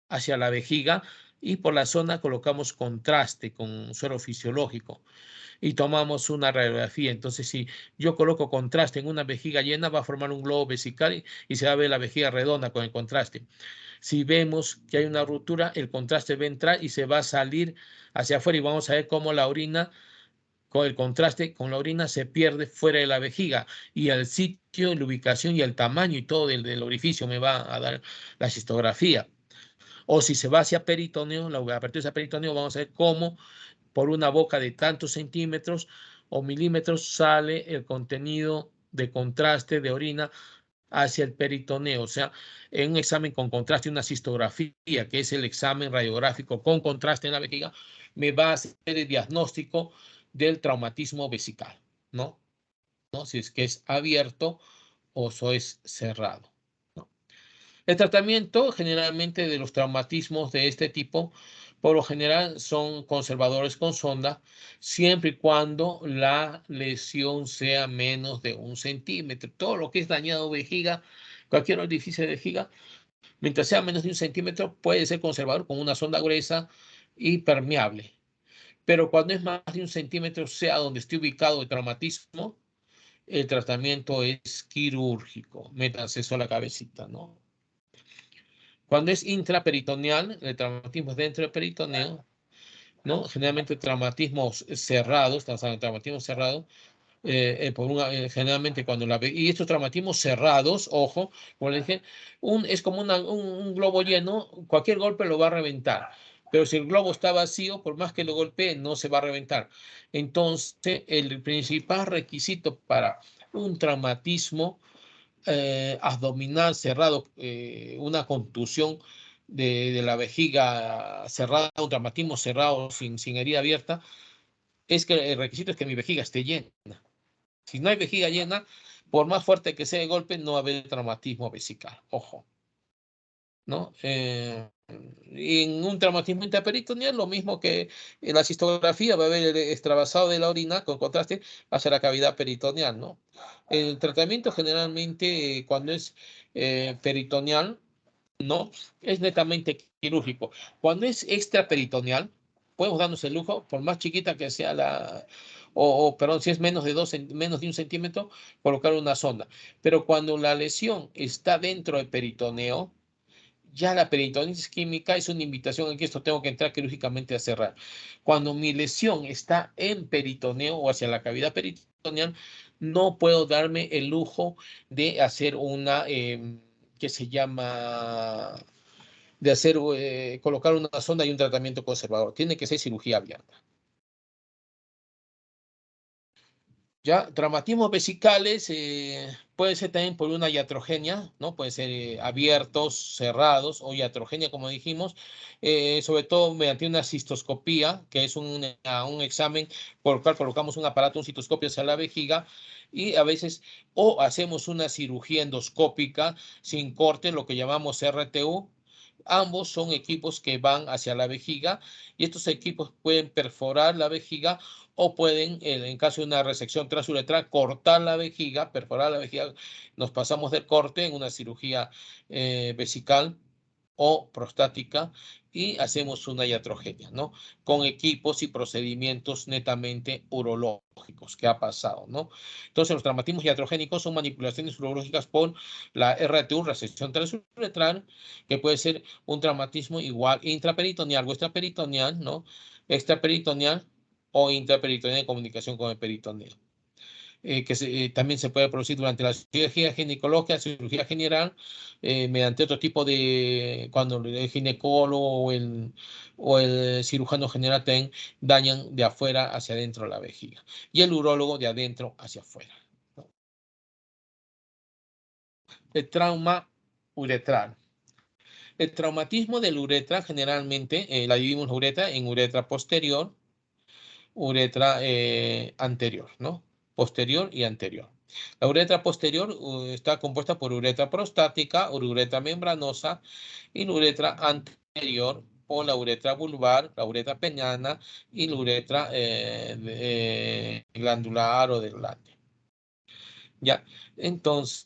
Speaker 1: hacia la vejiga y por la sonda colocamos contraste con suero fisiológico y tomamos una radiografía. Entonces, si yo coloco contraste en una vejiga llena, va a formar un globo vesical y se va a ver la vejiga redonda con el contraste. Si vemos que hay una ruptura, el contraste va a entrar y se va a salir hacia afuera y vamos a ver cómo la orina, con el contraste con la orina, se pierde fuera de la vejiga y el sitio, la ubicación y el tamaño y todo del orificio me va a dar la cistografía. O si se va hacia peritoneo, la apertura hacia peritoneo, vamos a ver cómo por una boca de tantos centímetros o milímetros sale el contenido de contraste de orina hacia el peritoneo. O sea, en un examen con contraste, una cistografía, que es el examen radiográfico con contraste en la vejiga, me va a hacer el diagnóstico del traumatismo vesical, ¿no? ¿No? Si es que es abierto o es cerrado, ¿no? El tratamiento generalmente de los traumatismos de este tipo, por lo general, son conservadores con sonda, siempre y cuando la lesión sea menos de 1 centímetro. Todo lo que es dañado vejiga, cualquier orificio de vejiga, mientras sea menos de 1 centímetro, puede ser conservador con una sonda gruesa y permeable. Pero cuando es más de 1 centímetro, sea donde esté ubicado el traumatismo, el tratamiento es quirúrgico. Métanse eso a la cabecita, ¿no? Cuando es intraperitoneal, el traumatismo es dentro del peritoneo, ¿no? Generalmente traumatismos cerrados, estamos hablando de traumatismos cerrados, generalmente cuando y estos traumatismos cerrados, ojo, como le dije, es como un globo lleno, cualquier golpe lo va a reventar. Pero si el globo está vacío, por más que lo golpee, no se va a reventar. Entonces, el principal requisito para un traumatismo abdominal cerrado, una contusión de la vejiga cerrada, un traumatismo cerrado sin herida abierta, es que el requisito es que mi vejiga esté llena. Si no hay vejiga llena, por más fuerte que sea el golpe, no va a haber traumatismo vesical. Ojo, ¿no? Y en un traumatismo intraperitoneal, lo mismo que en la cistografía, va a haber el extravasado de la orina con contraste hacia la cavidad peritoneal, ¿no? El tratamiento generalmente, cuando es peritoneal, ¿no? Es netamente quirúrgico. Cuando es extraperitoneal, podemos darnos el lujo, por más chiquita que sea perdón, si es menos de 1 centímetro, colocar una sonda. Pero cuando la lesión está dentro del peritoneo, ya la peritonitis química es una invitación a que esto tengo que entrar quirúrgicamente a cerrar. Cuando mi lesión está en peritoneo o hacia la cavidad peritoneal, no puedo darme el lujo de hacer una que se llama colocar una sonda y un tratamiento conservador. Tiene que ser cirugía abierta. Ya, traumatismos vesicales puede ser también por una iatrogenia, ¿no? Puede ser abiertos, cerrados o iatrogenia, como dijimos, sobre todo mediante una cistoscopía, que es un examen por el cual colocamos un aparato, un citoscopio hacia la vejiga, y a veces o hacemos una cirugía endoscópica sin corte, lo que llamamos RTU. Ambos son equipos que van hacia la vejiga y estos equipos pueden perforar la vejiga o pueden, en caso de una resección transuretral, cortar la vejiga, perforar la vejiga. Nos pasamos del corte en una cirugía vesical o prostática y hacemos una iatrogenia, ¿no? Con equipos y procedimientos netamente urológicos. ¿Qué ha pasado, no? Entonces, los traumatismos iatrogénicos son manipulaciones urológicas por la RTU, resección transuretral, que puede ser un traumatismo igual intraperitoneal o extraperitoneal, ¿no? Extraperitoneal o intraperitoneal en comunicación con el peritoneo. También se puede producir durante la cirugía ginecológica, cirugía general, mediante otro tipo de, cuando el ginecólogo o el cirujano general dañan de afuera hacia adentro la vejiga y el urólogo de adentro hacia afuera. El trauma uretral. El traumatismo del uretra generalmente la dividimos la uretra en uretra posterior, uretra anterior, ¿no? Posterior y anterior. La uretra posterior está compuesta por uretra prostática, uretra membranosa y la uretra anterior por la uretra vulvar, la uretra peniana y la uretra glandular o de glande. Ya, entonces,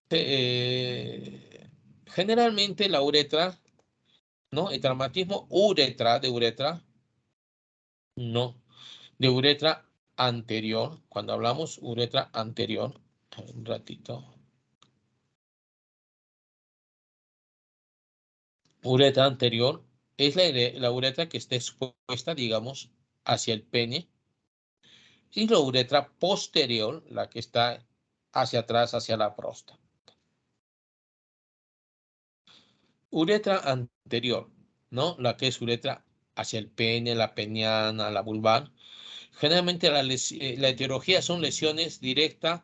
Speaker 1: generalmente la uretra, ¿no? El traumatismo de uretra, no, de uretra anterior, cuando hablamos uretra anterior, un ratito. Uretra anterior es la uretra que está expuesta, digamos, hacia el pene. Y la uretra posterior, la que está hacia atrás, hacia la próstata. Uretra anterior, ¿no? La que es uretra hacia el pene, la peniana, la vulvar. Generalmente la etiología son lesiones directas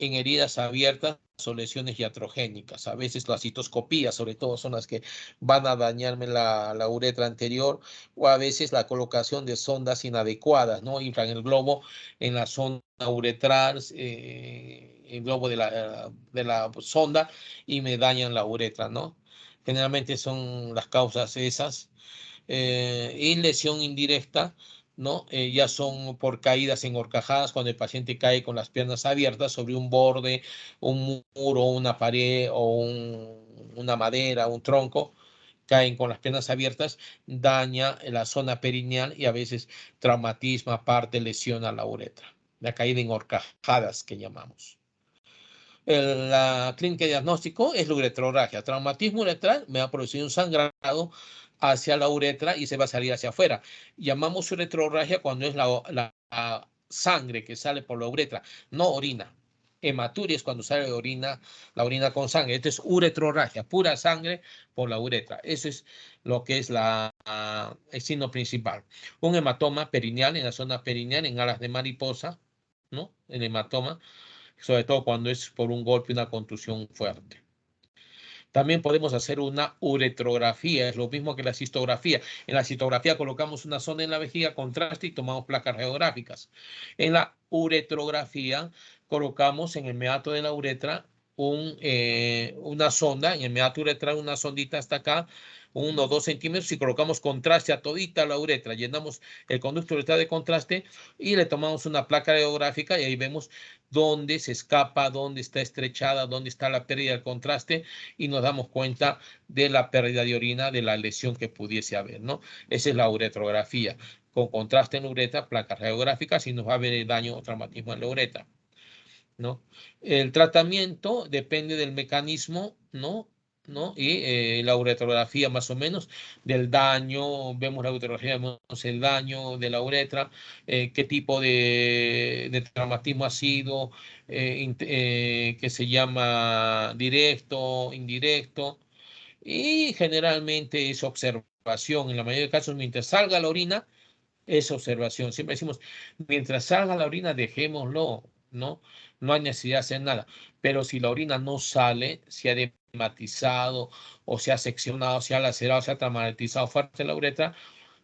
Speaker 1: en heridas abiertas o lesiones iatrogénicas. A veces la citoscopía, sobre todo, son las que van a dañarme la uretra anterior, o a veces la colocación de sondas inadecuadas, ¿no? Inflan el globo en la sonda uretral, el globo de la sonda, y me dañan la uretra, ¿no? Generalmente son las causas esas. Y lesión indirecta, ¿no? Ya son por caídas en horcajadas, cuando el paciente cae con las piernas abiertas sobre un borde, un muro, una pared o una madera, un tronco, caen con las piernas abiertas, daña la zona perineal y a veces traumatismo, aparte lesiona la uretra. La caída en horcajadas que llamamos. La clínica de diagnóstico es la uretrorragia. Traumatismo uretral me va a producir un sangrado hacia la uretra y se va a salir hacia afuera. Llamamos uretrorragia cuando es la sangre que sale por la uretra, no orina. Hematuria es cuando sale la orina con sangre. Esto es uretrorragia, pura sangre por la uretra. Eso es lo que es el signo principal. Un hematoma perineal en la zona perineal, en alas de mariposa, ¿no? El hematoma, sobre todo cuando es por un golpe, una contusión fuerte. También podemos hacer una uretrografía, es lo mismo que la cistografía. En la cistografía colocamos una sonda en la vejiga, contraste y tomamos placas radiográficas. En la uretrografía colocamos en el meato de la uretra una sonda, en el meato uretral una sondita hasta acá, 1 o 2 centímetros, y colocamos contraste a todita la uretra, llenamos el conducto uretral de contraste y le tomamos una placa radiográfica y ahí vemos dónde se escapa, dónde está estrechada, dónde está la pérdida del contraste, y nos damos cuenta de la pérdida de orina, de la lesión que pudiese haber, ¿no? Esa es la uretrografía. Con contraste en la uretra, placas radiográficas, y nos va a ver el daño o traumatismo en la uretra, ¿no? El tratamiento depende del mecanismo, ¿no? Y la uretrografía más o menos del daño, vemos la uretrografía, vemos el daño de la uretra, qué tipo de traumatismo ha sido, que se llama directo, indirecto, y generalmente es observación. En la mayoría de casos, mientras salga la orina, es observación. Siempre decimos, mientras salga la orina, dejémoslo, ¿no? No hay necesidad de hacer nada. Pero si la orina no sale, se ha dematizado o se ha seccionado, se ha lacerado, se ha traumatizado fuerte la uretra,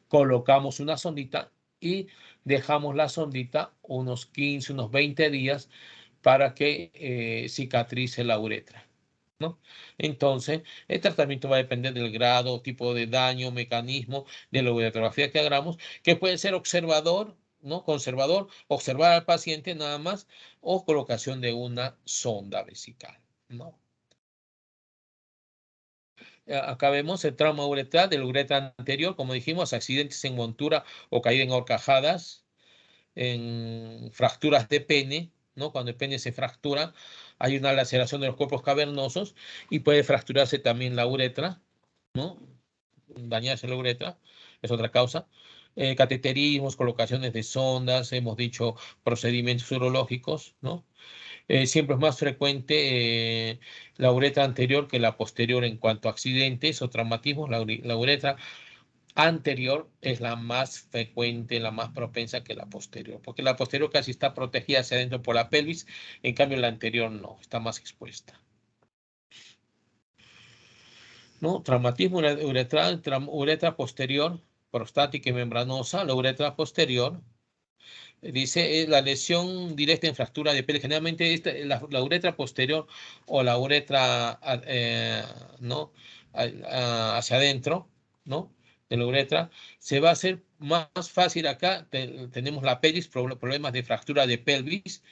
Speaker 1: colocamos una sondita y dejamos la sondita unos 15, unos 20 días para que cicatrice la uretra, ¿no? Entonces, el tratamiento va a depender del grado, tipo de daño, mecanismo de la uretrografía que hagamos, que puede ser observador, ¿no? Conservador, observar al paciente nada más, o colocación de una sonda vesical, ¿no? Acá vemos el trauma uretral de la uretra anterior, como dijimos, accidentes en montura o caída en horcajadas, en fracturas de pene, ¿no? Cuando el pene se fractura, hay una laceración de los cuerpos cavernosos y puede fracturarse también la uretra, ¿no? Dañarse la uretra, es otra causa. Cateterismos, colocaciones de sondas, hemos dicho procedimientos urológicos, ¿no? Siempre es más frecuente la uretra anterior que la posterior en cuanto a accidentes o traumatismos. La uretra anterior es la más frecuente, la más propensa que la posterior, porque la posterior casi está protegida hacia adentro por la pelvis, en cambio la anterior no, está más expuesta. ¿No? Traumatismo uretral, uretra posterior, prostática y membranosa, la uretra posterior. Dice la lesión directa en fractura de pelvis. Generalmente la uretra posterior o la uretra ¿no? Hacia adentro, ¿no? De la uretra, se va a hacer más fácil acá. Tenemos la pelvis, problemas de fractura de pelvis.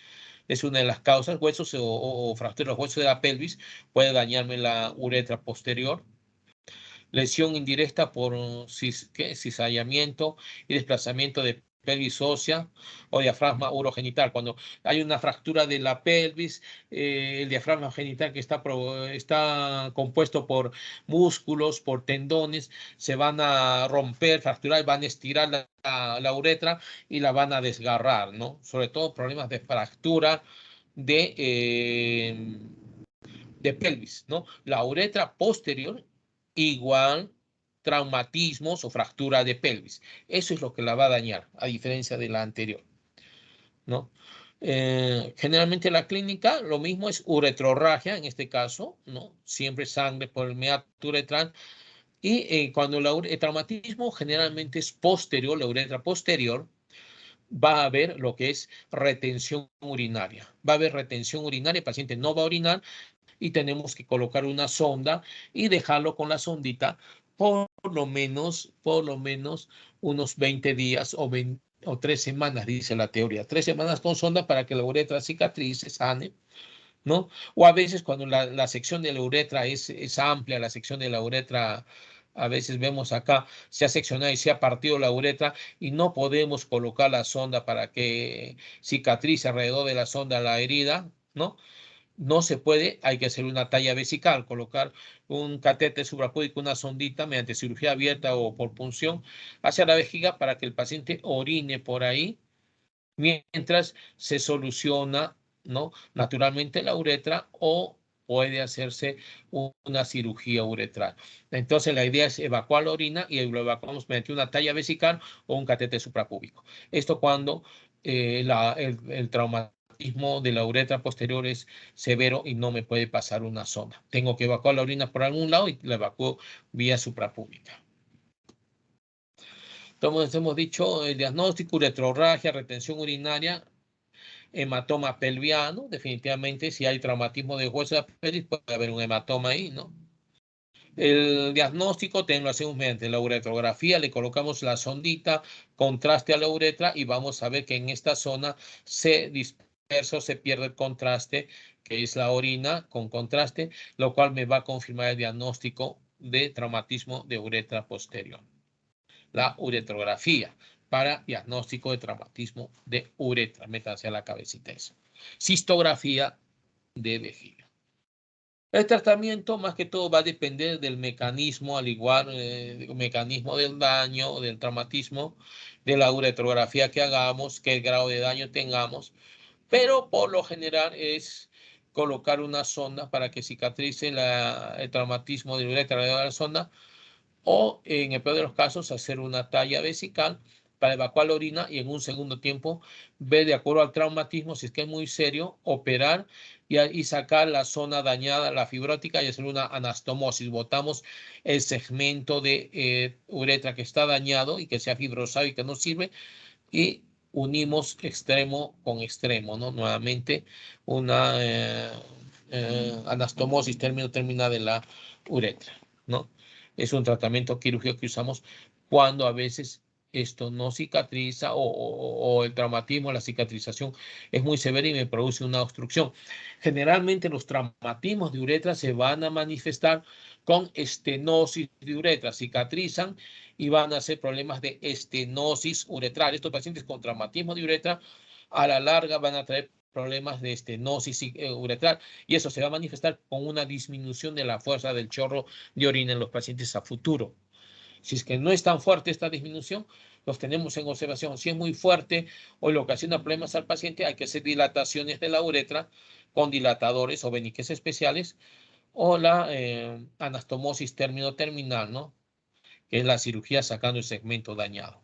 Speaker 1: Es una de las causas, huesos o fractura de los huesos de la pelvis puede dañarme la uretra posterior. Lesión indirecta por cizallamiento y desplazamiento de pelvis ósea o diafragma urogenital. Cuando hay una fractura de la pelvis, el diafragma genital que está compuesto por músculos, por tendones, se van a romper, fracturar, van a estirar la uretra y la van a desgarrar, ¿no? Sobre todo problemas de fractura de pelvis, ¿no? La uretra posterior, igual traumatismos o fractura de pelvis. Eso es lo que la va a dañar, a diferencia de la anterior, ¿no? Generalmente la clínica, lo mismo es uretrorragia, en este caso, ¿no? Siempre sangre por el meato uretral. Y cuando el traumatismo generalmente es posterior, la uretra posterior, va a haber lo que es retención urinaria. Va a haber retención urinaria, el paciente no va a orinar, y tenemos que colocar una sonda y dejarlo con la sondita por lo menos unos 20 días o 3 semanas, dice la teoría. 3 semanas con sonda para que la uretra cicatrice, sane, ¿no? O a veces cuando la sección de la uretra es amplia, la sección de la uretra, a veces vemos acá, se ha seccionado y se ha partido la uretra y no podemos colocar la sonda para que cicatrice alrededor de la sonda la herida, ¿no? No se puede, hay que hacer una talla vesical, colocar un catéter suprapúbico, una sondita mediante cirugía abierta o por punción hacia la vejiga para que el paciente orine por ahí mientras se soluciona, ¿no? Naturalmente la uretra o puede hacerse una cirugía uretral. Entonces la idea es evacuar la orina y lo evacuamos mediante una talla vesical o un catéter suprapúbico. Esto cuando el traumatismo de la uretra posterior es severo y no me puede pasar una sonda. Tengo que evacuar la orina por algún lado y la evacúo vía suprapúbica. Entonces hemos dicho el diagnóstico, uretrorragia, retención urinaria, hematoma pelviano. Definitivamente si hay traumatismo de hueso de la pelvis puede haber un hematoma ahí, ¿no? El diagnóstico lo hacemos mediante la uretrografía, le colocamos la sondita, contraste a la uretra y vamos a ver que en esta zona se dispersa, se pierde el contraste, que es la orina con contraste, lo cual me va a confirmar el diagnóstico de traumatismo de uretra posterior. La uretrografía para diagnóstico de traumatismo de uretra, métanse a la cabecita eso. Cistografía de vejiga. El tratamiento más que todo va a depender del mecanismo, al igual del mecanismo del daño, del traumatismo, de la uretrografía que hagamos, qué grado de daño tengamos, pero por lo general es colocar una sonda para que cicatrice el traumatismo de uretra de la sonda, o en el peor de los casos hacer una talla vesical para evacuar la orina y en un segundo tiempo ver de acuerdo al traumatismo, si es que es muy serio, operar y sacar la zona dañada, la fibrótica, y hacer una anastomosis. Botamos el segmento de uretra que está dañado y que se ha fibrosado y que no sirve y unimos extremo con extremo, ¿no? Nuevamente una anastomosis, término terminal de la uretra, ¿no? Es un tratamiento quirúrgico que usamos cuando a veces esto no cicatriza o el traumatismo, la cicatrización es muy severa y me produce una obstrucción. Generalmente los traumatismos de uretra se van a manifestar con estenosis de uretra, cicatrizan y van a ser problemas de estenosis uretral. Estos pacientes con traumatismo de uretra a la larga van a traer problemas de estenosis uretral y eso se va a manifestar con una disminución de la fuerza del chorro de orina en los pacientes a futuro. Si es que no es tan fuerte esta disminución, los tenemos en observación. Si es muy fuerte o le ocasiona problemas al paciente, hay que hacer dilataciones de la uretra con dilatadores o veniques especiales o la anastomosis término-terminal, ¿no? Que es la cirugía sacando el segmento dañado.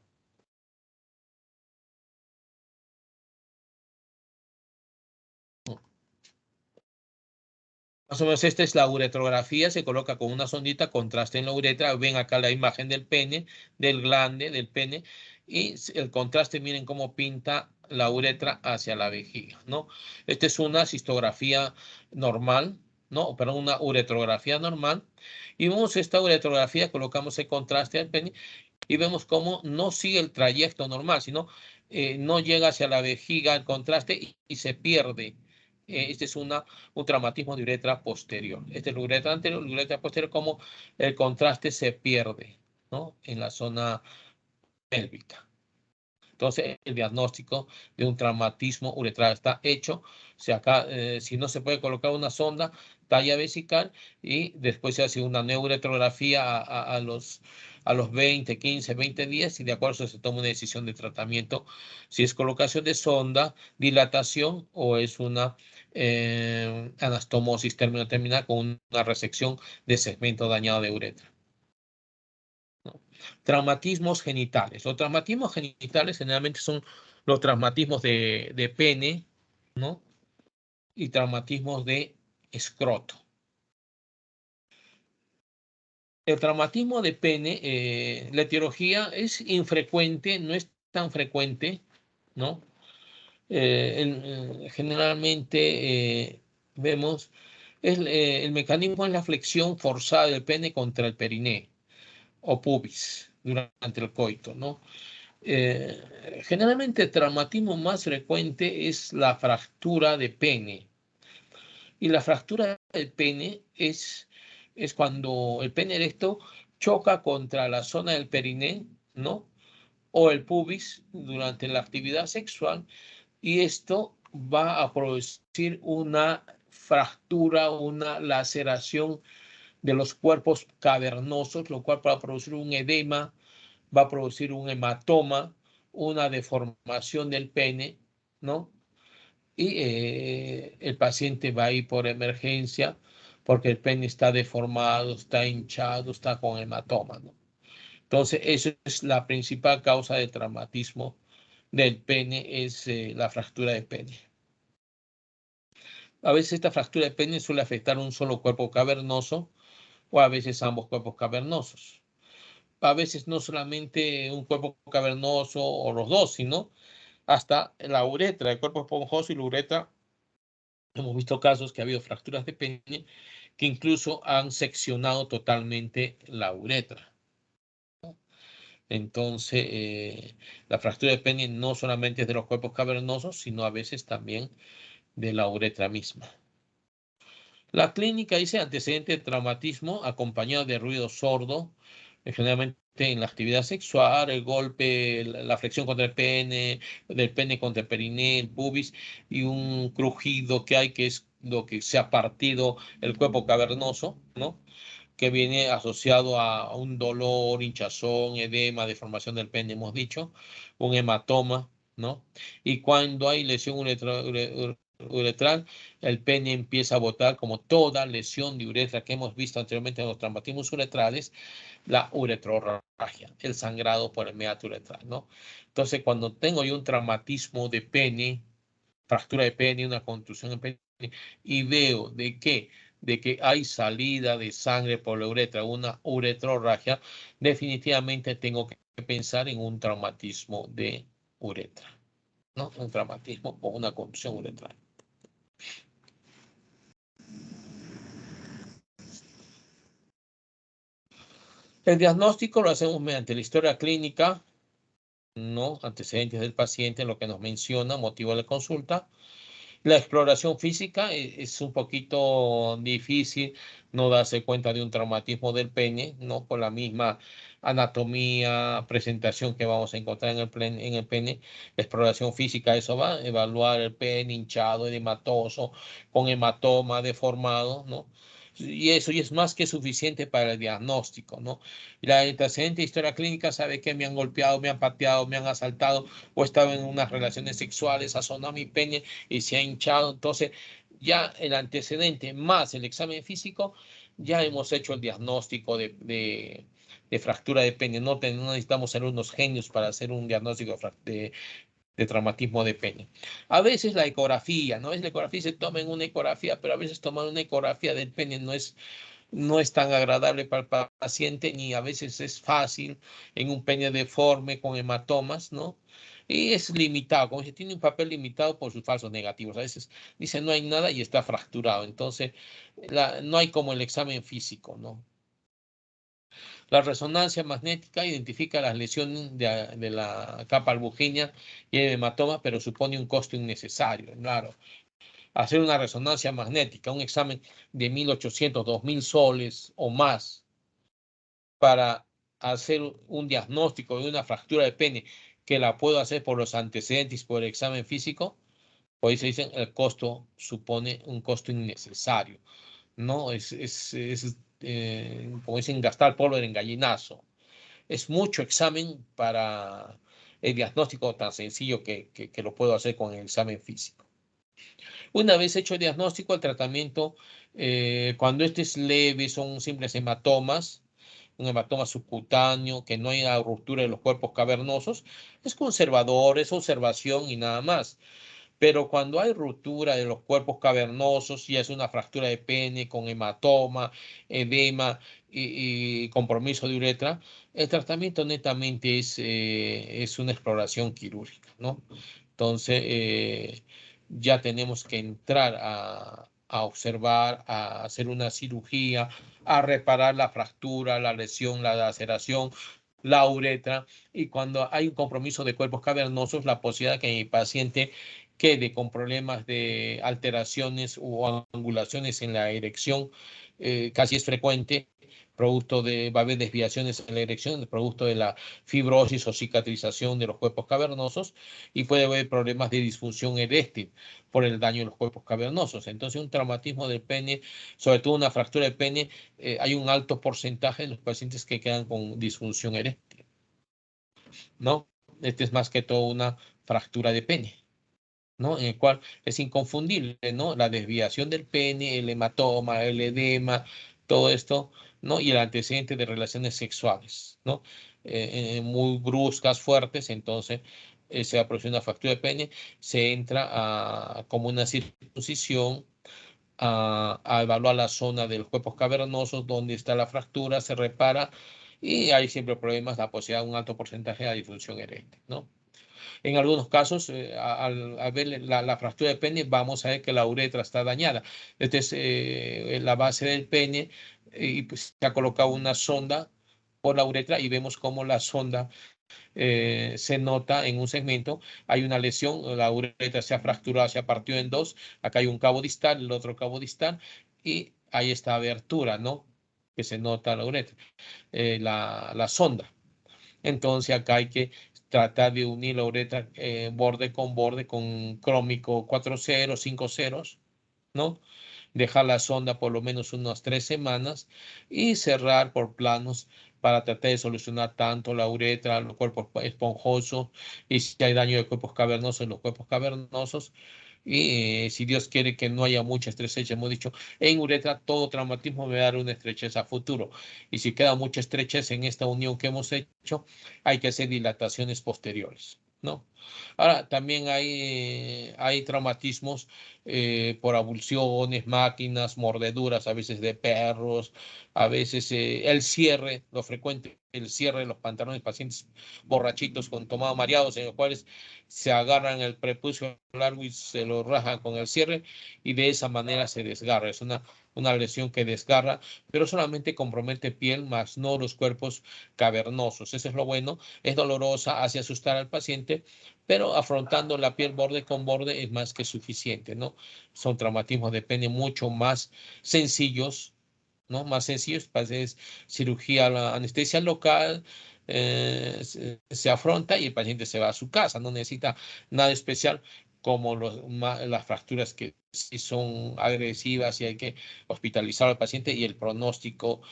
Speaker 1: Más o menos esta es la uretrografía, se coloca con una sondita, contraste en la uretra, ven acá la imagen del pene, del glande, del pene, y el contraste, miren cómo pinta la uretra hacia la vejiga, ¿no? Esta es una cistografía normal, ¿no? Perdón, una uretrografía normal, y vemos esta uretrografía, colocamos el contraste al pene, y vemos cómo no sigue el trayecto normal, sino no llega hacia la vejiga el contraste y se pierde. Este es un traumatismo de uretra posterior. Este es la uretra anterior, la uretra posterior, como el contraste se pierde, ¿no? En la zona pélvica. Entonces, el diagnóstico de un traumatismo uretral está hecho. O sea, acá, si no se puede colocar una sonda, talla vesical, y después se hace una neuretrografía a los 20, 15, 20 días, y de acuerdo a eso se toma una decisión de tratamiento, si es colocación de sonda, dilatación o es una anastomosis terminal con una resección de segmento dañado de uretra. ¿No? Traumatismos genitales. Los traumatismos genitales generalmente son los traumatismos de pene, ¿no? Y traumatismos de escroto. El traumatismo de pene, la etiología es infrecuente, no es tan frecuente, ¿no? Generalmente vemos el mecanismo es la flexión forzada del pene contra el periné o pubis durante el coito, ¿no? Generalmente el traumatismo más frecuente es la fractura de pene. Y la fractura del pene es cuando el pene erecto choca contra la zona del periné, ¿no? O el pubis durante la actividad sexual, y esto va a producir una fractura, una laceración de los cuerpos cavernosos, lo cual va a producir un edema, va a producir un hematoma, una deformación del pene, ¿no? Y el paciente va a ir por emergencia porque el pene está deformado, está hinchado, está con hematoma, ¿no? Entonces, esa es la principal causa de traumatismo del pene, es la fractura de pene. A veces esta fractura de pene suele afectar un solo cuerpo cavernoso o a veces ambos cuerpos cavernosos. A veces no solamente un cuerpo cavernoso o los dos, sino hasta la uretra, el cuerpo esponjoso y la uretra. Hemos visto casos que ha habido fracturas de pene que incluso han seccionado totalmente la uretra. Entonces, la fractura de pene no solamente es de los cuerpos cavernosos, sino a veces también de la uretra misma. La clínica dice antecedente de traumatismo acompañado de ruido sordo, generalmente en la actividad sexual, el golpe, la flexión contra el pene, del pene contra el periné, el pubis, y un crujido que hay, que es lo que se ha partido el cuerpo cavernoso, ¿no? Que viene asociado a un dolor, hinchazón, edema, deformación del pene, hemos dicho, un hematoma, ¿no? Y cuando hay lesión uretral, el pene empieza a botar, como toda lesión de uretra que hemos visto anteriormente en los traumatismos uretrales, la uretrorragia, el sangrado por el meato uretral, ¿no? Entonces, cuando tengo yo un traumatismo de pene, fractura de pene, una contusión de pene, y veo de que hay salida de sangre por la uretra, una uretrorragia, definitivamente tengo que pensar en un traumatismo de uretra, ¿no? Un traumatismo o una contusión uretral. El diagnóstico lo hacemos mediante la historia clínica, ¿no? Antecedentes del paciente, lo que nos menciona, motivo de la consulta. La exploración física es un poquito difícil no darse cuenta de un traumatismo del pene, ¿no? Por la misma anatomía, presentación que vamos a encontrar en el pene. La exploración física, eso va a evaluar el pene hinchado, edematoso, con hematoma deformado, ¿no? Y eso y es más que suficiente para el diagnóstico, ¿no? Y la antecedente historia clínica sabe que me han golpeado, me han pateado, me han asaltado o he estado en unas relaciones sexuales, ha sonado mi pene y se ha hinchado. Entonces, ya el antecedente más el examen físico, ya hemos hecho el diagnóstico de fractura de pene. No necesitamos ser unos genios para hacer un diagnóstico de traumatismo de pene. A veces la ecografía, ¿no? Es la ecografía, se toma en una ecografía, pero a veces tomar una ecografía del pene no es tan agradable para el paciente, ni a veces es fácil en un pene deforme con hematomas, ¿no? Y es limitado, como se tiene un papel limitado por sus falsos negativos. A veces dice no hay nada y está fracturado. Entonces, no hay como el examen físico, ¿no? La resonancia magnética identifica las lesiones de la capa albuginea y el hematoma, pero supone un costo innecesario, claro. Hacer una resonancia magnética, un examen de 1.800, 2.000 soles o más para hacer un diagnóstico de una fractura de pene que la puedo hacer por los antecedentes, por el examen físico, pues se dicen el costo supone un costo innecesario, ¿no? Como dicen, gastar pólvora en gallinazo. Es mucho examen para el diagnóstico tan sencillo que lo puedo hacer con el examen físico. Una vez hecho el diagnóstico, el tratamiento, cuando este es leve, son simples hematomas, un hematoma subcutáneo, que no hay ruptura de los cuerpos cavernosos, es conservador, es observación y nada más. Pero cuando hay ruptura de los cuerpos cavernosos, y es una fractura de pene con hematoma, edema y compromiso de uretra, el tratamiento netamente es una exploración quirúrgica, ¿no? Entonces, ya tenemos que entrar a observar, a hacer una cirugía, a reparar la fractura, la lesión, la laceración, la uretra, y cuando hay un compromiso de cuerpos cavernosos, la posibilidad de que mi paciente quede con problemas de alteraciones o angulaciones en la erección, casi es frecuente, va a haber desviaciones en la erección, producto de la fibrosis o cicatrización de los cuerpos cavernosos, y puede haber problemas de disfunción eréctil por el daño de los cuerpos cavernosos. Entonces, un traumatismo del pene, sobre todo una fractura del pene, hay un alto porcentaje de los pacientes que quedan con disfunción eréctil, ¿no? Este es más que todo una fractura de pene, ¿no? En el cual es inconfundible, ¿no? La desviación del pene, el hematoma, el edema, todo esto, ¿no? Y el antecedente de relaciones sexuales, ¿no? Muy bruscas, fuertes, entonces se aprovecha una fractura de pene, se entra como una circuncisión a evaluar la zona de los cuerpos cavernosos donde está la fractura, se repara y hay siempre problemas, la posibilidad de un alto porcentaje de disfunción eréctil, ¿no? En algunos casos, al ver la fractura del pene, vamos a ver que la uretra está dañada. Entonces, en la base del pene, y pues, se ha colocado una sonda por la uretra y vemos cómo la sonda se nota en un segmento, hay una lesión, la uretra se ha fracturado, se ha partido en dos, acá hay un cabo distal, el otro cabo distal, y hay esta abertura, ¿no? Que se nota la uretra, la sonda. Entonces acá hay que tratar de unir la uretra borde con crómico 4 ceros, 5 ceros, ¿no? Dejar la sonda por lo menos unas 3 semanas y cerrar por planos para tratar de solucionar tanto la uretra, los cuerpos esponjosos y si hay daño de cuerpos cavernosos en los cuerpos cavernosos. Y si Dios quiere que no haya mucha estrechez, hemos dicho, en uretra todo traumatismo me va a dar una estrechez a futuro. Y si queda mucha estrechez en esta unión que hemos hecho, hay que hacer dilataciones posteriores, ¿no? Ahora, también hay traumatismos por abulsiones, máquinas, mordeduras, a veces de perros, a veces el cierre, lo frecuente, el cierre de los pantalones de pacientes borrachitos con tomados mareados, en los cuales se agarran el prepucio largo y se lo rajan con el cierre y de esa manera se desgarra. Es una una lesión que desgarra, pero solamente compromete piel, más no los cuerpos cavernosos. Eso es lo bueno. Es dolorosa, hace asustar al paciente, pero afrontando la piel borde con borde es más que suficiente, ¿no? Son traumatismos, depende mucho más sencillos, ¿no? Más sencillos, es cirugía, la anestesia local, se afronta y el paciente se va a su casa, no necesita nada especial como las fracturas que sí son agresivas y hay que hospitalizar al paciente y el pronóstico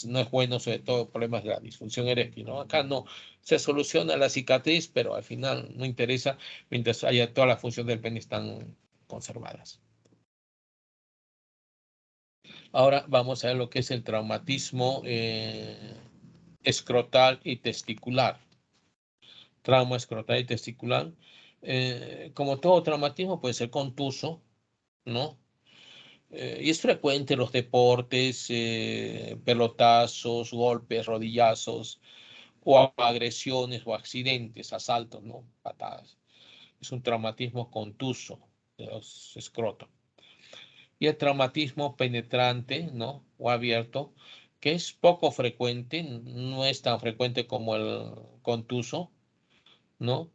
Speaker 1: no es bueno, sobre todo problemas de la disfunción eréctil, ¿no? Acá no se soluciona la cicatriz, pero al final no interesa mientras haya toda la función del pene están conservadas. Ahora vamos a ver lo que es el traumatismo escrotal y testicular. Trauma escrotal y testicular. Como todo traumatismo puede ser contuso, ¿no? Y es frecuente en los deportes, pelotazos, golpes, rodillazos, o agresiones o accidentes, asaltos, ¿no? Patadas. Es un traumatismo contuso de los escrotos. Y el traumatismo penetrante, ¿no? O abierto, que es poco frecuente, no es tan frecuente como el contuso, ¿no?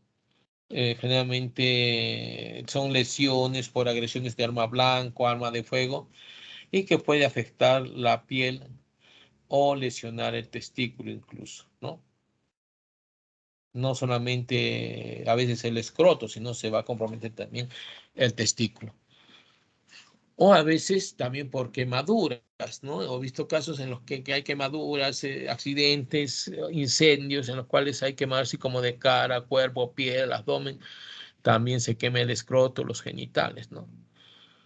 Speaker 1: Generalmente son lesiones por agresiones de arma blanca, arma de fuego, y que puede afectar la piel o lesionar el testículo incluso, ¿no? No solamente a veces el escroto, sino se va a comprometer también el testículo. O a veces también por quemaduras, ¿no? He visto casos en los que hay quemaduras, accidentes, incendios en los cuales hay quemaduras así como de cara, cuerpo, piel, abdomen. También se quema el escroto, los genitales, ¿no?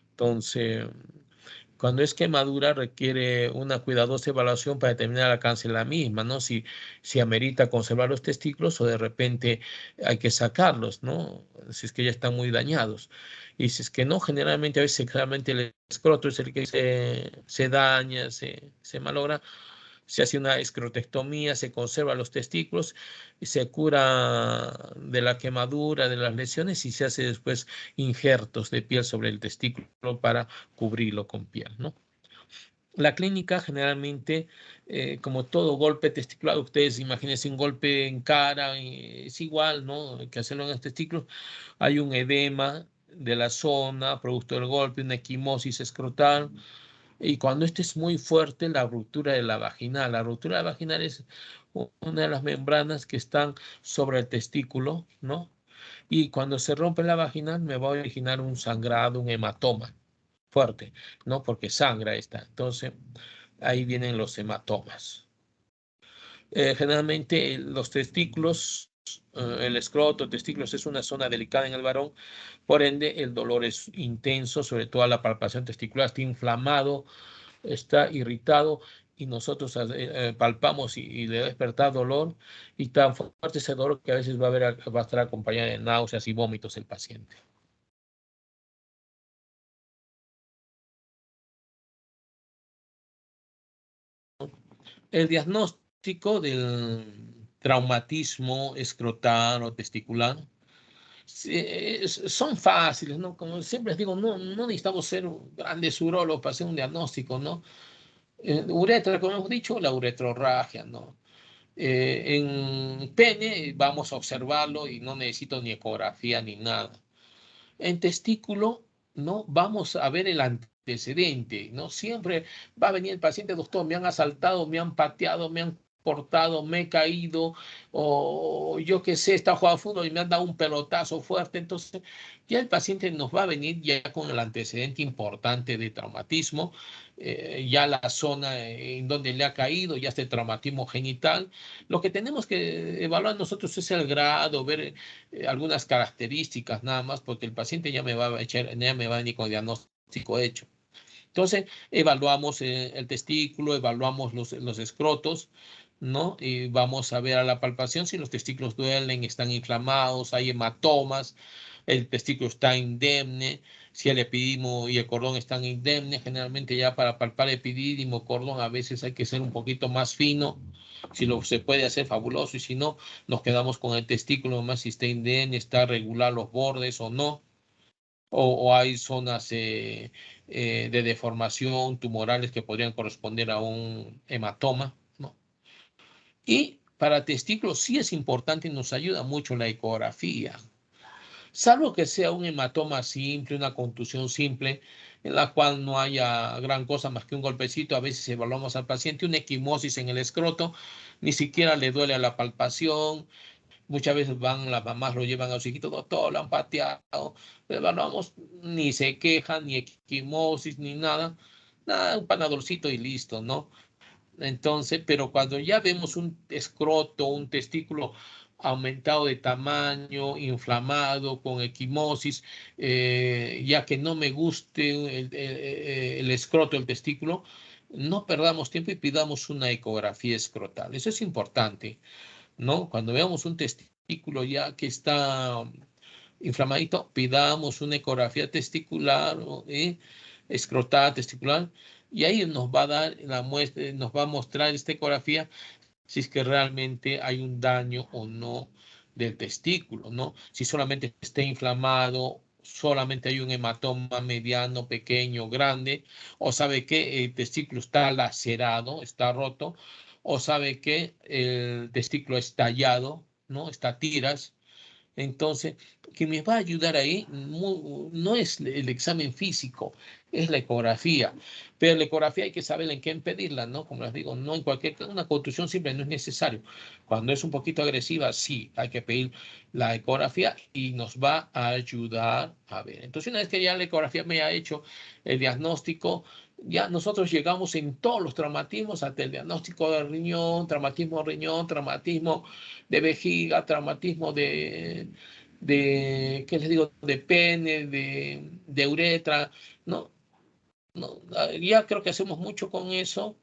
Speaker 1: Entonces, cuando es quemadura requiere una cuidadosa evaluación para determinar el alcance de la misma, ¿no? Si amerita conservar los testículos o de repente hay que sacarlos, ¿no? Si es que ya están muy dañados. Y si es que no, generalmente a veces realmente el escroto es el que se daña, se malogra, se hace una escrotectomía, se conserva los testículos y se cura de la quemadura, de las lesiones y se hace después injertos de piel sobre el testículo para cubrirlo con piel, ¿no? La clínica generalmente, como todo golpe testicular, ustedes imagínense un golpe en cara, es igual, ¿no? Que hacerlo en el testículo. Hay un edema de la zona, producto del golpe, una equimosis escrotal. Y cuando este es muy fuerte, la ruptura de la vaginal. La ruptura de la vaginal es una de las membranas que están sobre el testículo, ¿no? Y cuando se rompe la vaginal me va a originar un sangrado, un hematoma fuerte, ¿no? Porque sangra esta. Entonces, ahí vienen los hematomas. Generalmente los testículos, el escroto, testículos es una zona delicada en el varón, por ende el dolor es intenso, sobre todo la palpación testicular está inflamado, está irritado y nosotros palpamos y le despertar dolor y tan fuerte ese dolor que a veces va a estar acompañado de náuseas y vómitos el paciente. El diagnóstico del traumatismo escrotal o testicular son fáciles, ¿no? Como siempre les digo, no necesitamos ser grandes urólogos para hacer un diagnóstico, ¿no? Uretra, como hemos dicho, la uretrorragia, ¿no? En pene vamos a observarlo y no necesito ni ecografía ni nada. En testículo, ¿no? Vamos a ver el antecedente, ¿no? Siempre va a venir el paciente, doctor, me han asaltado, me han pateado, me han cortado, me he caído, o yo qué sé, está jugando fútbol y me han dado un pelotazo fuerte. Entonces, ya el paciente nos va a venir ya con el antecedente importante de traumatismo, ya la zona en donde le ha caído, ya este traumatismo genital. Lo que tenemos que evaluar nosotros es el grado, ver algunas características nada más, porque el paciente ya me va a echar, ya me va a venir con diagnóstico hecho. Entonces, evaluamos el testículo, evaluamos los escrotos, ¿no? Y vamos a ver a la palpación si los testículos duelen, están inflamados, hay hematomas, el testículo está indemne, si el epidídimo y el cordón están indemnes. Generalmente ya para palpar epidídimo, cordón, a veces hay que ser un poquito más fino. Si lo se puede hacer, fabuloso, y si no, nos quedamos con el testículo más si está indemne, está regular los bordes o no. o hay zonas de deformación tumorales que podrían corresponder a un hematoma, ¿no? Y para testículos sí es importante y nos ayuda mucho la ecografía. Salvo que sea un hematoma simple, una contusión simple, en la cual no haya gran cosa más que un golpecito, a veces evaluamos al paciente, una equimosis en el escroto, ni siquiera le duele a la palpación, muchas veces las mamás lo llevan a su hijito, doctor, lo han pateado, lo evaluamos, ni se quejan, ni equimosis, ni nada, nada, un panadorcito y listo, ¿no? Entonces, pero cuando ya vemos un escroto, un testículo aumentado de tamaño, inflamado, con equimosis, ya que no me guste el escroto, el testículo, no perdamos tiempo y pidamos una ecografía escrotal. Eso es importante, ¿no? Cuando veamos un testículo ya que está inflamadito, pidamos una ecografía testicular, escrotal, testicular, y ahí nos va a dar la muestra, nos va a mostrar esta ecografía si es que realmente hay un daño o no del testículo, ¿no? Si solamente está inflamado, solamente hay un hematoma mediano, pequeño, grande, o sabe que el testículo está lacerado, está roto, o sabe que el testículo está tallado, ¿no? Está a tiras. Entonces, que me va a ayudar ahí no es el examen físico, es la ecografía. Pero la ecografía hay que saber en qué pedirla, ¿no? Como les digo, no en una contusión simple no es necesario. Cuando es un poquito agresiva, sí, hay que pedir la ecografía y nos va a ayudar a ver. Entonces, una vez que ya la ecografía me ha hecho el diagnóstico, ya nosotros llegamos en todos los traumatismos hasta el diagnóstico de riñón, traumatismo de vejiga, traumatismo ¿qué les digo? De pene, de uretra, ¿no? No, ya creo que hacemos mucho con eso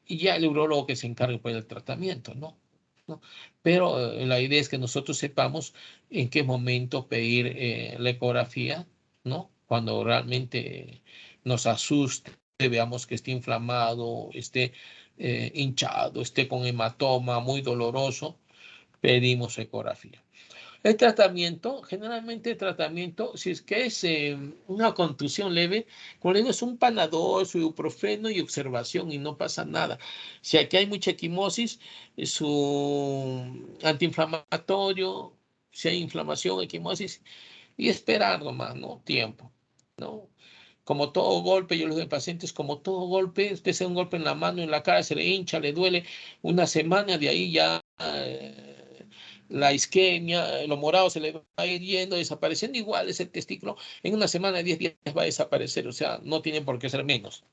Speaker 1: y ya el urologo que se encargue pues del tratamiento, ¿no? ¿No? Pero la idea es que nosotros sepamos en qué momento pedir la ecografía, ¿no? Cuando realmente nos asuste, veamos que esté inflamado, esté hinchado, esté con hematoma, muy doloroso, pedimos ecografía. El tratamiento, generalmente el tratamiento, si es que es una contusión leve, como le digo, es un panadol, su ibuprofeno y observación y no pasa nada. Si aquí hay mucha equimosis, es un antiinflamatorio, si hay inflamación, equimosis, y esperar nomás, ¿no? Tiempo, ¿no? Como todo golpe, yo les digo a pacientes, como todo golpe, usted se da un golpe en la mano, en la cara, se le hincha, le duele, una semana de ahí ya la isquemia, lo morado se le va a ir yendo, desapareciendo, igual ese testículo, en una semana, 10 días va a desaparecer, o sea, no tiene por qué ser menos,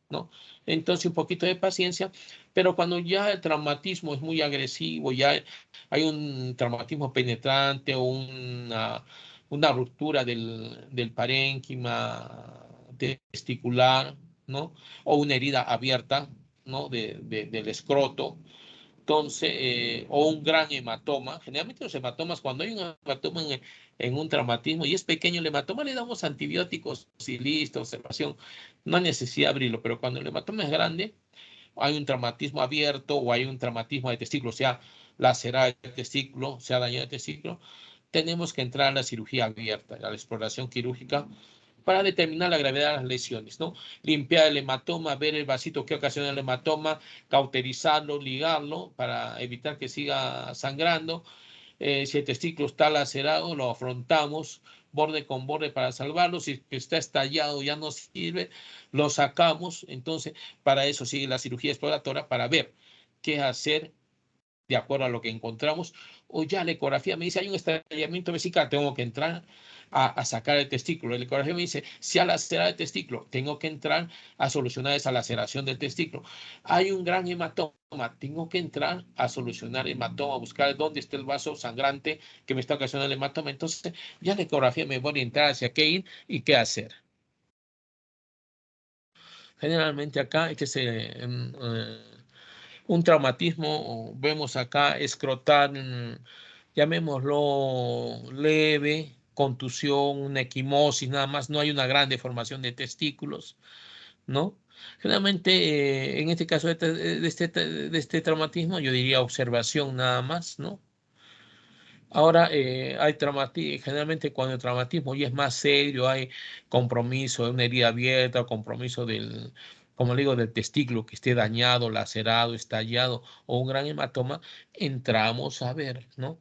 Speaker 1: ¿no? Entonces, un poquito de paciencia, pero cuando ya el traumatismo es muy agresivo, ya hay un traumatismo penetrante o una ruptura del parénquima testicular, ¿no? O una herida abierta, ¿no? Del escroto. Entonces, o un gran hematoma. Generalmente los hematomas, cuando hay un hematoma en un traumatismo y es pequeño el hematoma, le damos antibióticos y listo, observación. No hay necesidad de abrirlo, pero cuando el hematoma es grande, hay un traumatismo abierto o hay un traumatismo de testículo, sea lacerado el testículo, sea dañado el testículo, tenemos que entrar a la cirugía abierta, a la exploración quirúrgica para determinar la gravedad de las lesiones, ¿no? Limpiar el hematoma, ver el vasito que ocasiona el hematoma, cauterizarlo, ligarlo para evitar que siga sangrando. Si el testículo está lacerado, lo afrontamos borde con borde para salvarlo. Si está estallado, ya no sirve, lo sacamos. Entonces, para eso sigue la cirugía exploratoria para ver qué hacer de acuerdo a lo que encontramos, o ya la ecografía me dice, hay un estallamiento vesical, tengo que entrar a sacar el testículo. La ecografía me dice, si ha lacerado el testículo, tengo que entrar a solucionar esa laceración del testículo. Hay un gran hematoma, tengo que entrar a solucionar el hematoma, a buscar dónde está el vaso sangrante que me está ocasionando el hematoma. Entonces, ya la ecografía me va a orientar hacia qué ir y qué hacer. Generalmente acá hay que ser un traumatismo, vemos acá escrotal, llamémoslo leve, contusión, una equimosis, nada más, no hay una gran deformación de testículos, ¿no? Generalmente, en este caso de este traumatismo, yo diría observación nada más, ¿no? Ahora, hay traumatismo, generalmente cuando el traumatismo ya es más serio, hay compromiso de una herida abierta, o compromiso del, como le digo, del testículo que esté dañado, lacerado, estallado o un gran hematoma, entramos a ver, ¿no?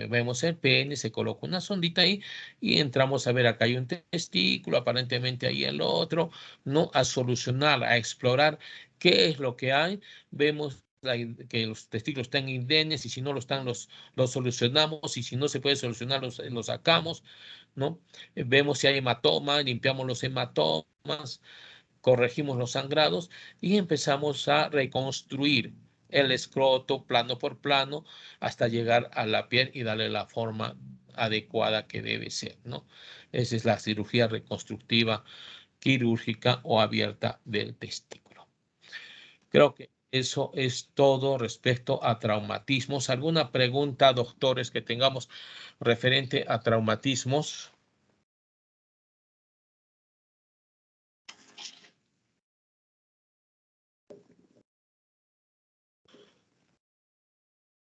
Speaker 1: Vemos el pene, se coloca una sondita ahí y entramos a ver, acá hay un testículo, aparentemente ahí el otro, ¿no? A solucionar, a explorar qué es lo que hay, vemos que los testículos están indemnes y si no lo están, los solucionamos y si no se puede solucionar, los sacamos, ¿no? Vemos si hay hematoma, limpiamos los hematomas, corregimos los sangrados y empezamos a reconstruir el escroto plano por plano hasta llegar a la piel y darle la forma adecuada que debe ser, ¿no? Esa es la cirugía reconstructiva quirúrgica o abierta del testículo. Creo que eso es todo respecto a traumatismos. ¿Alguna pregunta, doctores, que tengamos referente a traumatismos?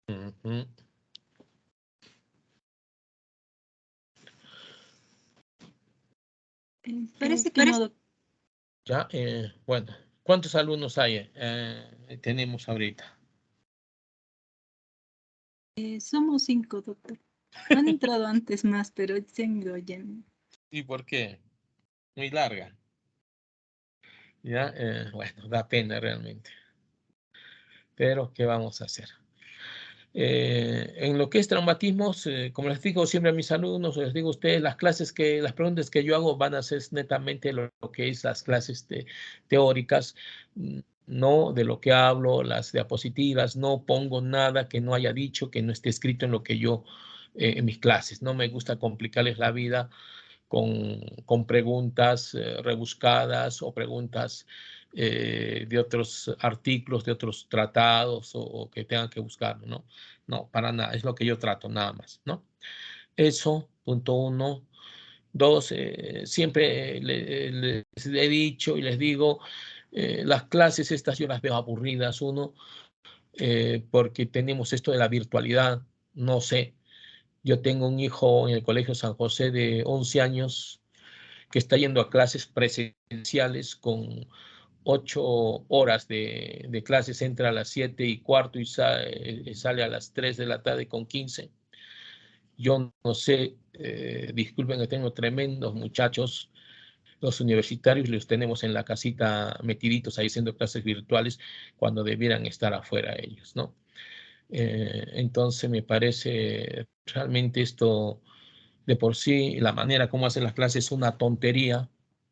Speaker 1: Ujú.
Speaker 2: Parece que no, doctor.
Speaker 1: Ya, bueno, ¿cuántos alumnos hay? Tenemos ahorita.
Speaker 2: Somos 5, doctor. Han entrado antes más, pero se han ido lleno.
Speaker 1: ¿Y por qué? Muy larga. Ya, bueno, da pena realmente. Pero, ¿qué vamos a hacer? En lo que es traumatismos, como les digo siempre a mis alumnos, o les digo a ustedes, las preguntas que yo hago van a ser netamente lo que es las clases teóricas, no de lo que hablo, las diapositivas, no pongo nada que no haya dicho, que no esté escrito en lo que yo, en mis clases. No me gusta complicarles la vida con preguntas rebuscadas o preguntas de otros artículos, de otros tratados o que tengan que buscar, ¿no? No, para nada, es lo que yo trato, nada más, ¿no? Eso, punto uno. Dos, siempre les he dicho y les digo, las clases estas yo las veo aburridas, uno, porque tenemos esto de la virtualidad, no sé, yo tengo un hijo en el Colegio San José de 11 años que está yendo a clases presenciales con 8 horas de clases, entra a las 7:15 y sale a las 3 de la tarde con 15. Yo no sé, disculpen que tengo tremendos muchachos, los universitarios los tenemos en la casita metiditos ahí haciendo clases virtuales cuando debieran estar afuera ellos, ¿no? Entonces me parece realmente esto de por sí, la manera como hacen las clases es una tontería,